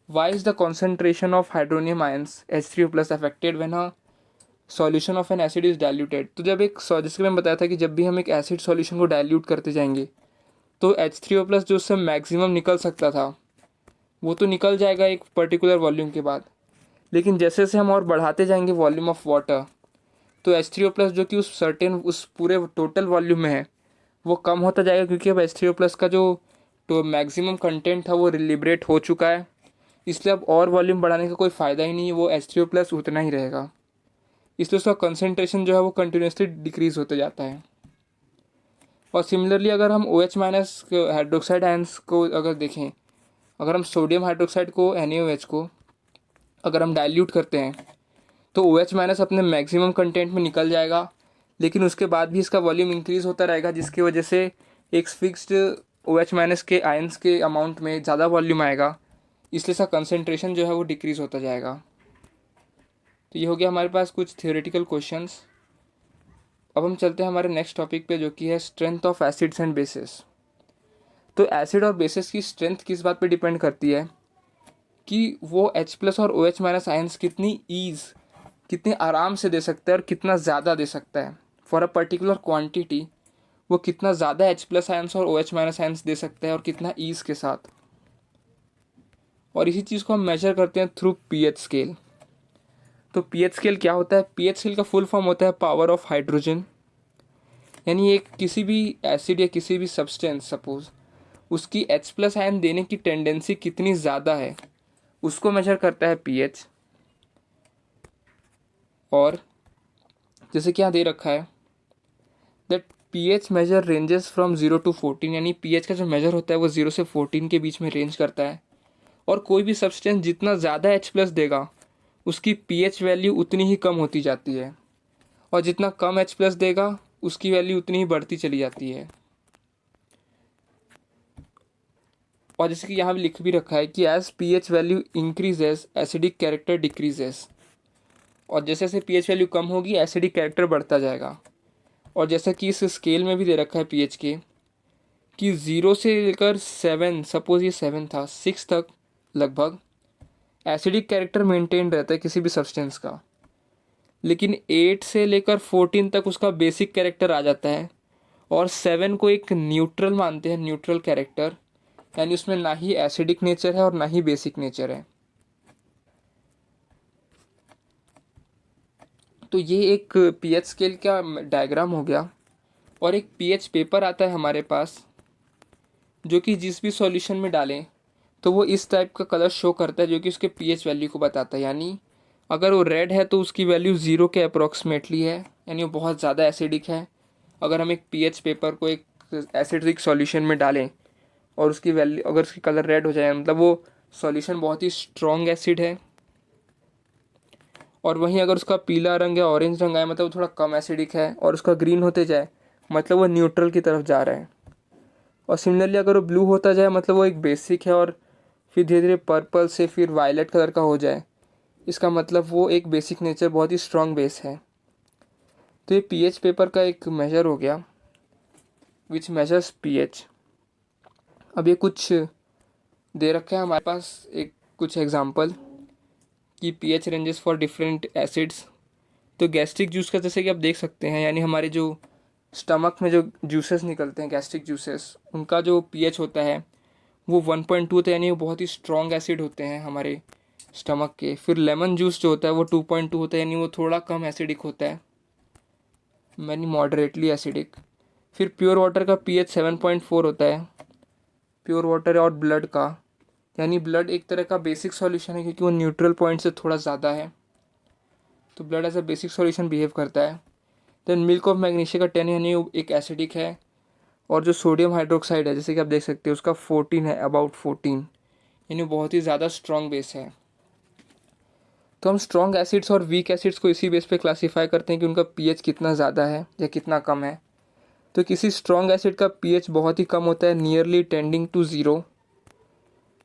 why is the concentration of hydronium ions H3O+ affected when a solution of an acid is diluted. तो जब एक जैसे मैंने बताया था कि जब भी हम एक एसिड सॉल्यूशन को डाइल्यूट करते जाएंगे तो H3O+ जो उससे मैक्सिमम निकल सकता था वो तो निकल जाएगा एक पर्टिकुलर वॉल्यूम के बाद, लेकिन जैसे जैसे हम और बढ़ाते जाएंगे वॉल्यूम ऑफ वाटर तो H3O+ जो कि उस पूरे टोटल वॉल्यूम में है वो कम होता जाएगा, क्योंकि अब H3O+ का जो तो मैक्सिमम कंटेंट था वो लिबरेट हो चुका है, इसलिए अब और वॉल्यूम बढ़ाने का कोई फ़ायदा ही नहीं है, वो H3O+ उतना ही रहेगा, इसलिए उसका कंसनट्रेशन जो है वो कंटिन्यूसली डिक्रीज़ होते जाता है। और सिमिलरली अगर हम OH माइनस हाइड्रोक्साइड आयंस को अगर देखें, अगर हम सोडियम हाइड्रोक्साइड को NaOH को अगर हम डाइल्यूट करते हैं तो OH माइनस अपने मैक्सिमम कंटेंट में निकल जाएगा, लेकिन उसके बाद भी इसका वॉल्यूम इंक्रीज़ होता रहेगा, जिसकी वजह से एक फिक्स्ड OH माइनस के आयंस के अमाउंट में ज़्यादा वॉल्यूम आएगा, इसलिए इसका कंसनट्रेशन जो है वो डिक्रीज़ होता जाएगा। तो ये हो गया हमारे पास कुछ थियोरेटिकल क्वेश्चंस। अब हम चलते हैं हमारे नेक्स्ट टॉपिक पे, जो कि है strength of acids and bases. तो एसिड और बेसिस की स्ट्रेंथ किस बात पे डिपेंड करती है कि वो H+ और OH माइनस आयंस कितने आराम से दे सकता है और कितना ज़्यादा दे सकता है। फॉर अ पर्टिकुलर क्वांटिटी वो कितना ज़्यादा H+ आयंस और OH माइनस आयंस दे सकता है और कितना ईज के साथ। और इसी चीज़ को हम मेजर करते हैं थ्रू pH स्केल। तो pH स्केल क्या होता है? pH स्केल का फुल फॉर्म होता है पावर ऑफ हाइड्रोजन। यानी एक किसी भी एसिड या किसी भी सब्सटेंस सपोज उसकी H+ आयन देने की टेंडेंसी कितनी ज़्यादा है उसको मेजर करता है pH। और जैसे कि यहाँ दे रखा है that pH measure ranges from 0 to 14, यानी pH का जो मेजर होता है वो 0 से 14 के बीच में रेंज करता है। और कोई भी सब्सटेंस जितना ज़्यादा H+ देगा उसकी pH वैल्यू उतनी ही कम होती जाती है, और जितना कम H+ देगा उसकी वैल्यू उतनी ही बढ़ती चली जाती है। और जैसे कि यहाँ भी लिख भी रखा है कि as pH value increases acidic character decreases, और जैसे जैसे pH वैल्यू कम होगी एसिडिक कैरेक्टर बढ़ता जाएगा। और जैसा कि इस स्केल में भी दे रखा है pH के कि 0 से लेकर 7, सपोज ये 7 था, 6 तक लगभग एसिडिक कैरेक्टर मेंटेन रहता है किसी भी सब्सटेंस का, लेकिन 8 से लेकर 14 तक उसका बेसिक कैरेक्टर आ जाता है, और 7 को एक न्यूट्रल मानते हैं, न्यूट्रल कैरेक्टर, यानी उसमें ना ही एसिडिक नेचर है और ना ही बेसिक नेचर है। तो ये एक pH स्केल का डायग्राम हो गया। और एक pH पेपर आता है हमारे पास जो कि जिस भी सॉल्यूशन में डालें तो वो इस टाइप का कलर शो करता है, जो कि उसके pH वैल्यू को बताता है। यानी अगर वो रेड है तो उसकी वैल्यू 0 के अप्रॉक्सीमेटली है, यानी वो बहुत ज़्यादा एसिडिक है। अगर हम एक pH पेपर को एक एसिडिक सॉल्यूशन में डालें और उसकी वैल्यू अगर उसकी कलर रेड हो जाए मतलब वो सॉल्यूशन बहुत ही स्ट्रॉन्ग एसिड है। और वहीं अगर उसका पीला रंग या ऑरेंज रंग आए मतलब वो थोड़ा कम एसिडिक है, और उसका ग्रीन होते जाए मतलब वो न्यूट्रल की तरफ जा रहा है। और सिमिलरली अगर वो ब्लू होता जाए मतलब वो एक बेसिक है, और फिर धीरे धीरे पर्पल से फिर वायलेट कलर का हो जाए इसका मतलब वो एक बेसिक नेचर बहुत ही स्ट्रॉन्ग बेस है। तो ये pH पेपर का एक मेजर हो गया विच मेजर्स pH। अब ये कुछ दे रखा है हमारे पास एक कुछ एग्जांपल कि pH ranges for different acids. तो गैस्ट्रिक जूस का जैसे कि आप देख सकते हैं, यानी हमारे जो स्टमक में जो जूसेस निकलते हैं गैस्ट्रिक जूसेस, उनका जो pH होता है वो 1.2 होता है, यानी वो बहुत ही स्ट्रॉन्ग एसिड होते हैं हमारे स्टमक के। फिर लेमन जूस जो होता है वो 2.2 होता है, यानी वो थोड़ा कम एसिडिक होता है, यानी मॉडरेटली एसिडिक। फिर प्योर वाटर का pH 7.4 होता है, प्योर वाटर और ब्लड का, यानी ब्लड एक तरह का बेसिक सॉल्यूशन है क्योंकि वो न्यूट्रल पॉइंट से थोड़ा ज़्यादा है, तो blood as a basic solution behave करता है। देन मिल्क ऑफ मैग्नीशिया का 10 यानी एक एसिडिक है। और जो सोडियम हाइड्रोक्साइड है जैसे कि आप देख सकते हैं उसका 14 है, अबाउट 14, यानी बहुत ही ज़्यादा स्ट्रॉन्ग बेस है। तो हम स्ट्रॉन्ग एसिड्स और वीक एसिड्स को इसी बेस पे क्लासीफाई करते हैं कि उनका pH कितना ज़्यादा है या कितना कम है। तो किसी स्ट्रॉन्ग एसिड का pH बहुत ही कम होता है, नियरली टेंडिंग टू 0,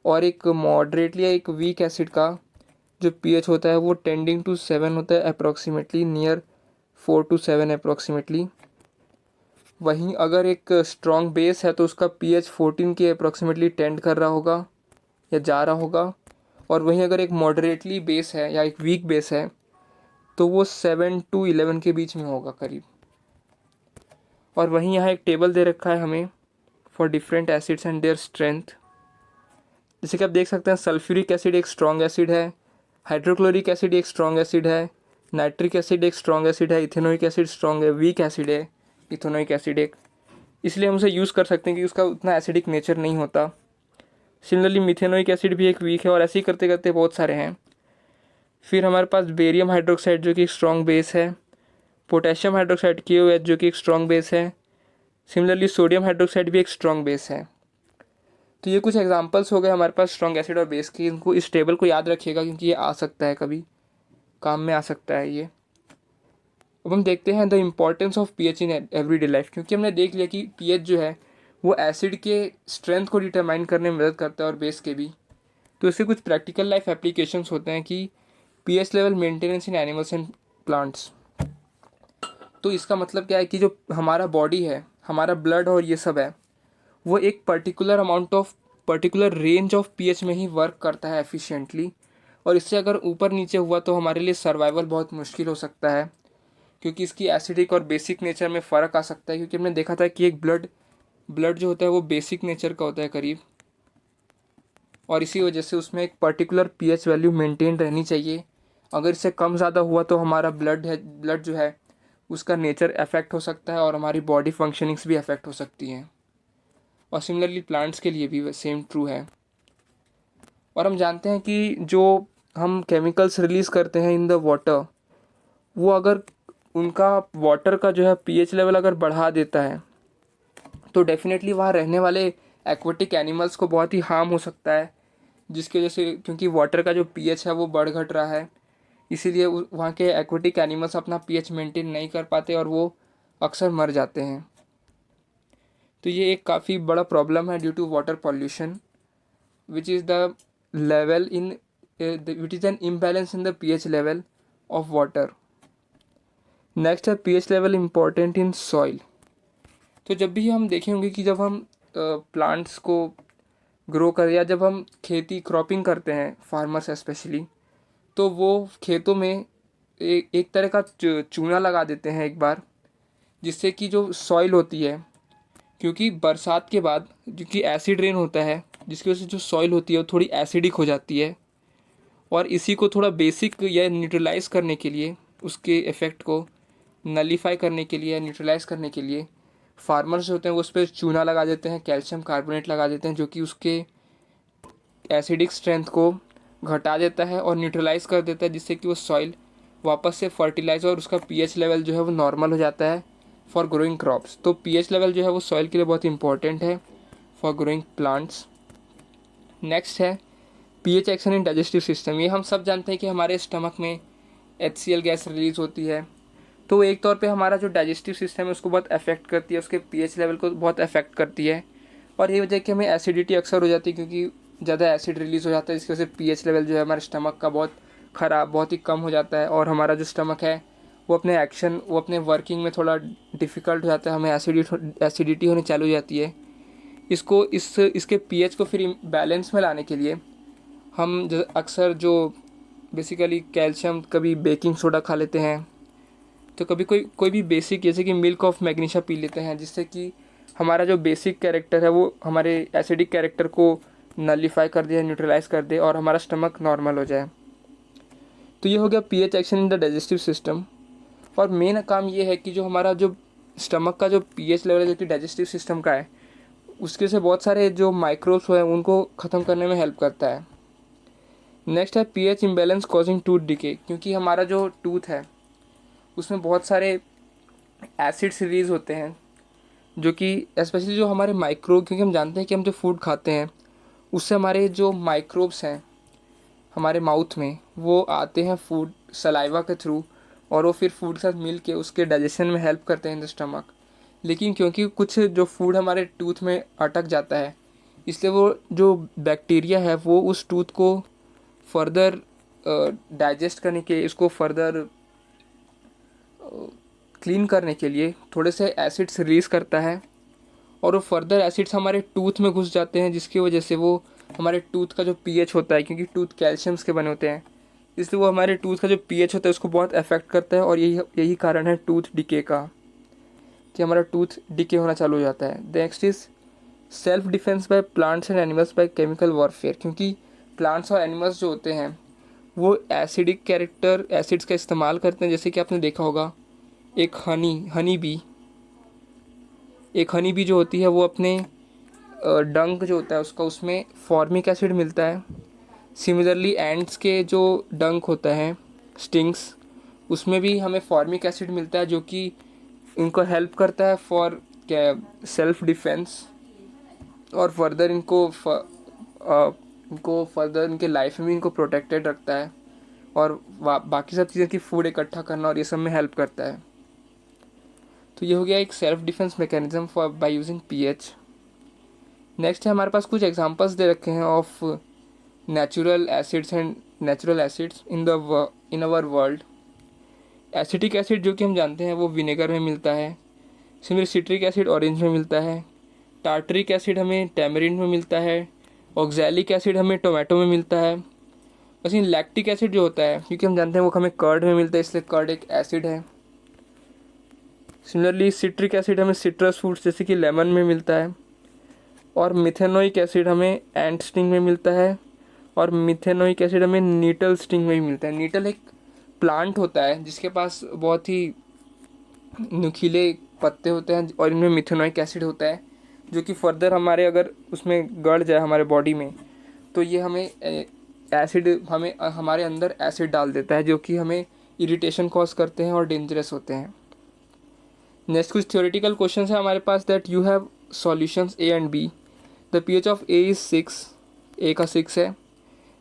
और एक मॉडरेटली या एक वीक एसिड का जो pH होता है वो टेंडिंग टू 7 होता है, अप्रॉक्सीमेटली नियर 4 to 7 अप्रॉक्सीमेटली। वहीं अगर एक स्ट्रॉन्ग बेस है तो उसका pH 14 के अप्रॉक्सीमेटली टेंड कर रहा होगा या जा रहा होगा। और वहीं अगर एक मॉडरेटली बेस है या एक वीक बेस है तो वो 7 to 11 के बीच में होगा करीब। और वहीं यहाँ एक टेबल दे रखा है हमें for different acids and their strength. जैसे कि आप देख सकते हैं सल्फ्यूरिक एसिड एक स्ट्रॉन्ग एसिड है, हाइड्रोक्लोरिक एसिड एक स्ट्रॉन्ग एसिड है, नाइट्रिक एसिड एक स्ट्रॉन्ग एसिड है, इथेनोइक एसिड स्ट्रॉन्ग है, वीक एसिड है इथेनोइक एसिड एक, इसलिए हम उसे यूज़ कर सकते हैं कि उसका उतना एसिडिक नेचर नहीं होता। सिमिलरली मिथेनोइक एसिड भी एक वीक है, और ऐसे ही करते करते बहुत सारे हैं। फिर हमारे पास बेरियम हाइड्रोक्साइड जो कि एक स्ट्रॉन्ग बेस है, पोटेशियम हाइड्रोक्साइड KOH जो कि एक स्ट्रॉन्ग बेस है, सिमिलरली सोडियम हाइड्रोक्साइड भी एक स्ट्रॉन्ग बेस है। तो ये कुछ एग्जांपल्स हो गए हमारे पास स्ट्रॉन्ग एसिड और बेस की। इनको इस टेबल को याद रखिएगा क्योंकि ये आ सकता है, कभी काम में आ सकता है ये। अब हम देखते हैं the importance of pH in everyday life, क्योंकि हमने देख लिया कि पीएच जो है वो एसिड के स्ट्रेंथ को डिटरमाइन करने में मदद करता है और बेस के भी। तो इसके कुछ प्रैक्टिकल लाइफ एप्लीकेशंस होते हैं कि pH level maintenance in animals and plants. तो इसका मतलब क्या है कि जो हमारा बॉडी है, हमारा ब्लड और ये सब है, वो एक पर्टिकुलर रेंज ऑफ पीएच में ही वर्क करता है एफिशिएंटली। और इससे अगर ऊपर नीचे हुआ तो हमारे लिए सर्वाइवल बहुत मुश्किल हो सकता है, क्योंकि इसकी एसिडिक और बेसिक नेचर में फ़र्क आ सकता है। क्योंकि हमने देखा था कि एक ब्लड जो होता है वो बेसिक नेचर का होता है करीब, और इसी वजह से उसमें एक पर्टिकुलर पीएच वैल्यू मेंटेन रहनी चाहिए। अगर इससे कम ज़्यादा हुआ तो हमारा ब्लड जो है उसका नेचर अफेक्ट हो सकता है और हमारी बॉडी फंक्शनिंग्स भी अफेक्ट हो सकती हैं। और सिमिलरली प्लांट्स के लिए भी सेम ट्रू है। और हम जानते हैं कि जो हम केमिकल्स रिलीज़ करते हैं इन द वाटर, वो अगर उनका वाटर का जो है पीएच लेवल अगर बढ़ा देता है तो डेफिनेटली वहाँ रहने वाले एक्वेटिक एनिमल्स को बहुत ही हार्म हो सकता है, जिसकी वजह से, क्योंकि वाटर का जो पीएच है वो बढ़ घट रहा है, इसीलिए वहाँ के एक्वेटिक एनिमल्स अपना पीएच मेंटेन नहीं कर पाते और वो अक्सर मर जाते हैं। तो ये एक काफ़ी बड़ा प्रॉब्लम है due to water pollution, which is the level in which is an imbalance in the pH level of water. Next है pH level important in soil. तो जब भी हम देखे होंगे कि जब हम प्लांट्स को ग्रो कर, या जब हम खेती क्रॉपिंग करते हैं, फार्मर्स स्पेशली, तो वो खेतों में एक तरह का चूना लगा देते हैं एक बार, जिससे कि जो सॉइल होती है, क्योंकि बरसात के बाद क्योंकि एसिड रेन होता है, जिसकी वजह से जो सॉइल होती है वो थोड़ी एसिडिक हो जाती है। और इसी को थोड़ा बेसिक या न्यूट्रलाइज करने के लिए, उसके इफ़ेक्ट को नलीफाई करने के लिए, न्यूट्रलाइज करने के लिए फार्मर्स जो होते हैं वो उस पर चूना लगा देते हैं, कैल्शियम कार्बोनेट लगा देते हैं, जो कि उसके एसिडिक स्ट्रेंथ को घटा देता है और न्यूट्रलाइज कर देता है, जिससे कि वो सॉइल वापस से फर्टिलाइज और उसका पीएच लेवल जो है वो नॉर्मल हो जाता है फॉर ग्रोइंग क्रॉप्स। तो पीएच लेवल जो है वो सॉइल के लिए बहुत इंपॉर्टेंट है फॉर ग्रोइंग प्लांट्स। नेक्स्ट है pH action in digestive system. ये हम सब जानते हैं कि हमारे स्टमक में HCl गैस रिलीज़ होती है, तो एक तौर पे हमारा जो डाइजेस्टिव सिस्टम है उसको बहुत अफेक्ट करती है, उसके पीएच लेवल को बहुत अफेक्ट करती है। और ये वजह कि हमें एसिडिटी अक्सर हो जाती है, क्योंकि ज़्यादा एसिड रिलीज़ हो जाता है, जिसकी वजह से पीएच लेवल जो है हमारे स्टमक का बहुत ही कम हो जाता है, और हमारा जो स्टमक है वो अपने वर्किंग में थोड़ा डिफ़िकल्ट हो जाता है, हमें एसिडिटी होने चालू हो जाती है। इसके पीएच को फिर बैलेंस में लाने के लिए हम अक्सर जो बेसिकली कैल्शियम, कभी बेकिंग सोडा खा लेते हैं, तो कभी कोई भी बेसिक, जैसे कि मिल्क ऑफ मैग्नीशिया पी लेते हैं, जिससे कि हमारा जो बेसिक कैरेक्टर है वो हमारे एसिडिक कैरेक्टर को नलीफाई कर दे, न्यूट्रलाइज कर दे और हमारा स्टमक नॉर्मल हो जाए। तो ये हो गया pH action in the digestive system. और मेन काम ये है कि जो हमारा जो स्टमक का जो पीएच लेवल है, जो कि डाइजेस्टिव सिस्टम का है, उसके से बहुत सारे जो माइक्रोब्स हैं उनको ख़त्म करने में हेल्प करता है। नेक्स्ट है pH imbalance causing tooth decay. क्योंकि हमारा जो टूथ है उसमें बहुत सारे एसिड्स रिलीज़ होते हैं, जो कि स्पेशली जो हमारे क्योंकि हम जानते हैं कि हम जो फूड खाते हैं उससे हमारे जो माइक्रोब्स हैं हमारे माउथ में वो आते हैं फूड सलाइवा के थ्रू, और वो फिर फूड के साथ मिल के उसके डाइजेशन में हेल्प करते हैं इन द स्टमक। लेकिन क्योंकि कुछ जो फूड हमारे टूथ में अटक जाता है, इसलिए वो जो बैक्टीरिया है वो उस टूथ को फर्दर डाइजेस्ट करने के, इसको फर्दर क्लीन करने के लिए थोड़े से एसिड्स रिलीज़ करता है, और वो फर्दर एसिड्स हमारे टूथ में घुस जाते हैं, जिसकी वजह से वो हमारे टूथ का जो पीएच होता है, क्योंकि टूथ कैल्शियम्स के बने होते हैं, इसलिए वो हमारे टूथ का जो पीएच होता है उसको बहुत अफेक्ट करता है। और यही कारण है टूथ डिके का, कि हमारा टूथ डिके होना चालू हो जाता है। Next is self defence by plants and animals by chemical warfare. क्योंकि प्लांट्स और एनिमल्स जो होते हैं वो एसिड्स का इस्तेमाल करते हैं। जैसे कि आपने देखा होगा एक हनी बी जो होती है वो अपने डंक जो होता है उसमें फॉर्मिक एसिड मिलता है। सिमिलरली एंड्स के जो डंक होता है, स्टिंग्स, उसमें भी हमें फॉर्मिक एसिड मिलता है, जो कि उनको हेल्प करता है फॉर क्या सेल्फ डिफेंस और फर्दर इनको फर्दर इनके लाइफ में भी इनको प्रोटेक्टेड रखता है, और बाकी सब चीज़ें की फूड इकट्ठा करना और ये सब में हेल्प करता है। तो ये हो गया एक self defence mechanism for by using pH. Next है हमारे पास कुछ एग्जांपल्स दे रखे हैं of natural acids in our world. Acetic acid जो कि हम जानते हैं वो विनेगर में मिलता है। सिमिलर सिट्रिक एसिड ऑरेंज में मिलता है। टार्टरिक एसिड हमें टैमरिंड में मिलता है। ऑक्सैलिक एसिड हमें टोमेटो में मिलता है। वैसे लैक्टिक एसिड जो होता है, क्योंकि हम जानते हैं वो हमें कर्ड में मिलता है, इसलिए कर्ड एक एसिड है। सिमिलरली सिट्रिक एसिड हमें सिट्रस फ्रूट्स जैसे कि लेमन में मिलता है। और मिथेनोइक एसिड हमें एंट स्टिंग में मिलता है। और मिथेनोइक एसिड हमें नीटल स्टिंग में ही मिलता है। नीटल एक प्लांट होता है जिसके पास बहुत ही नुकीले पत्ते होते हैं और इनमें मिथेनोइक एसिड होता है, जो कि फर्दर हमारे अगर उसमें गड़ जाए हमारे बॉडी में तो ये हमारे अंदर एसिड डाल देता है, जो कि हमें इरिटेशन कॉज करते हैं और डेंजरस होते हैं। नेक्स्ट कुछ थ्योरेटिकल क्वेश्चन है हमारे पास, that you have solutions A and B. The pH of A is 6, A का 6 है,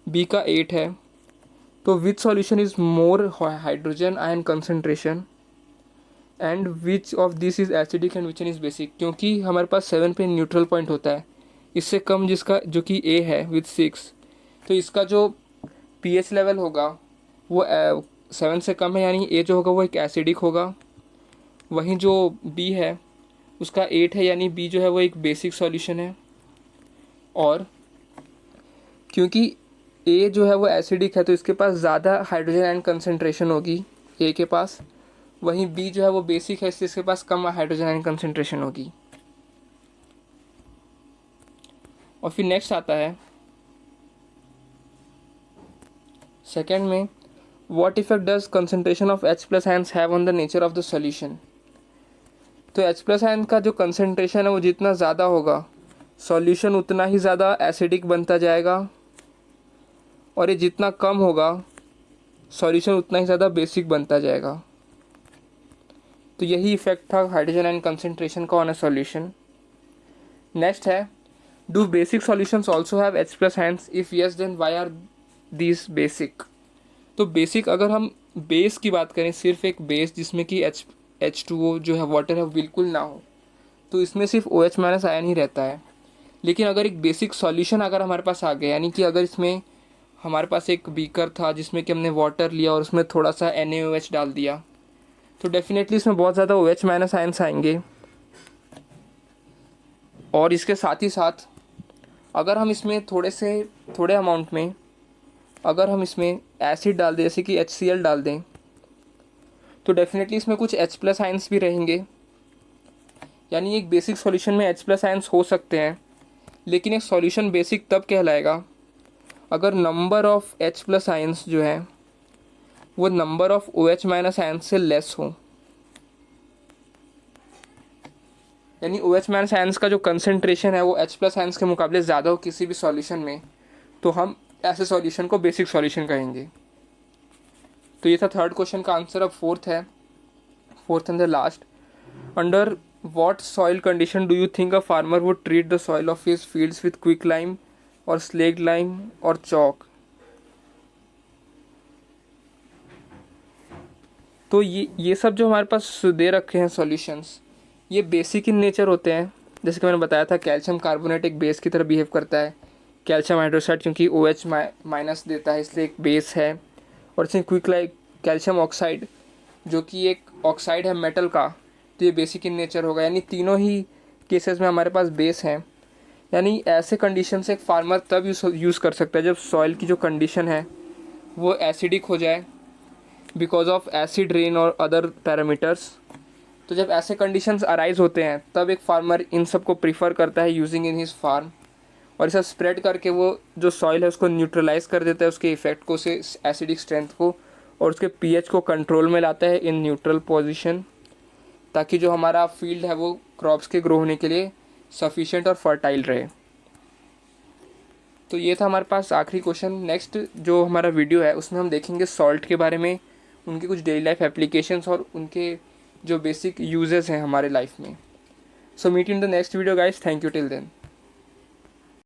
बी का 8 है। तो which solution is more hydrogen ion concentration and which of this is acidic and which is basic. क्योंकि हमारे पास 7 पे neutral point होता है, इससे कम जिसका जो कि ए है विथ 6, तो इसका जो पीएच लेवल होगा वो 7 से कम है, यानी ए जो होगा वो एक एसिडिक होगा। वहीं जो बी है उसका 8 है, यानी बी जो है वो एक बेसिक सॉल्यूशन है। और क्योंकि ए जो है वो एसिडिक है तो इसके पास ज़्यादा हाइड्रोजन आयन कंसनट्रेशन होगी ए के पास, वहीं बी जो है वो बेसिक है इसलिए इसके पास कम हाइड्रोजन आयन कंसनट्रेशन होगी। और फिर नेक्स्ट आता है सेकेंड में, what effect does concentration of H+ ions have on the nature of the solution. तो H+ आयन का जो कंसनट्रेशन है वो जितना ज़्यादा होगा सॉल्यूशन उतना ही ज़्यादा एसिडिक बनता जाएगा, और ये जितना कम होगा सॉल्यूशन उतना ही ज़्यादा बेसिक बनता जाएगा। तो यही इफेक्ट था हाइड्रोजन आयन कंसनट्रेशन का ऑन अ सॉल्यूशन। नेक्स्ट है, do basic solutions also have H+ ions, if yes then why are these basic. तो बेसिक अगर हम बेस की बात करें, सिर्फ एक बेस जिसमें कि H2O जो है वाटर है बिल्कुल ना हो, तो इसमें सिर्फ OH- आयन ही रहता है। लेकिन अगर एक बेसिक सॉल्यूशन अगर हमारे पास आ गया, यानी कि अगर इसमें हमारे पास एक बीकर था जिसमें कि हमने वाटर लिया और उसमें थोड़ा सा NaOH डाल दिया, तो डेफिनेटली इसमें बहुत ज़्यादा OH- आयन्स आएंगे। और इसके साथ ही साथ अगर हम इसमें थोड़े अमाउंट में अगर हम इसमें एसिड डाल दें, जैसे कि HCl डाल दें, तो डेफिनेटली इसमें कुछ H+ आयन्स भी रहेंगे। यानी एक बेसिक सॉल्यूशन में H+ आयन्स हो सकते हैं, लेकिन एक सॉल्यूशन बेसिक तब कहलाएगा अगर नंबर ऑफ H+ आयन्स जो है वो नंबर ऑफ OH- आयन्स से लेस हो। यानी OH- आयन्स का जो कंसनट्रेशन है वो H+ आयन्स के मुकाबले ज़्यादा हो किसी भी सॉल्यूशन में, तो हम ऐसे सॉल्यूशन को बेसिक सॉल्यूशन कहेंगे। तो ये था थर्ड क्वेश्चन का आंसर। अब fourth and the last, under what soil condition do you think a farmer would treat the soil of his fields with quick lime और स्लेग लाइम और chalk. तो ये सब जो हमारे पास दे रखे हैं सॉल्यूशंस, ये बेसिक इन नेचर होते हैं। जैसे कि मैंने बताया था, कैल्शियम कार्बोनेट एक बेस की तरह बिहेव करता है। कैल्शियम हाइड्रोक्साइड क्योंकि OH- देता है इसलिए एक बेस है। और इसमें क्विक लाइम कैल्शियम ऑक्साइड जो कि एक ऑक्साइड है मेटल का, तो ये बेसिक इन नेचर होगा। यानी तीनों ही केसेस में हमारे पास बेस हैं। यानी ऐसे कंडीशन से एक फार्मर तब यूज़ कर सकता है जब सॉइल की जो कंडीशन है वो एसिडिक हो जाए बिकॉज ऑफ एसिड रेन और अदर पैरामीटर्स। तो जब ऐसे कंडीशंस अराइज होते हैं तब एक फार्मर इन सब को प्रीफर करता है यूजिंग इन हिज फार्म, और इसे स्प्रेड करके वो जो सॉइल है उसको न्यूट्रलाइज कर देता है, उसके इफेक्ट को, से एसिडिक स्ट्रेंथ को, और उसके पीएच को कंट्रोल में लाता है इन न्यूट्रल पोजीशन, ताकि जो हमारा फील्ड है वो क्रॉप्स के ग्रो होने के लिए सफिशिएंट और फर्टाइल रहे। तो ये था हमारे पास आखिरी क्वेश्चन। नेक्स्ट जो हमारा वीडियो है उसमें हम देखेंगे सॉल्ट के बारे में, उनके कुछ डेली लाइफ एप्लीकेशंस और उनके जो बेसिक यूजेस हैं हमारे लाइफ में। So meet you in the next video guys. Thank you till then.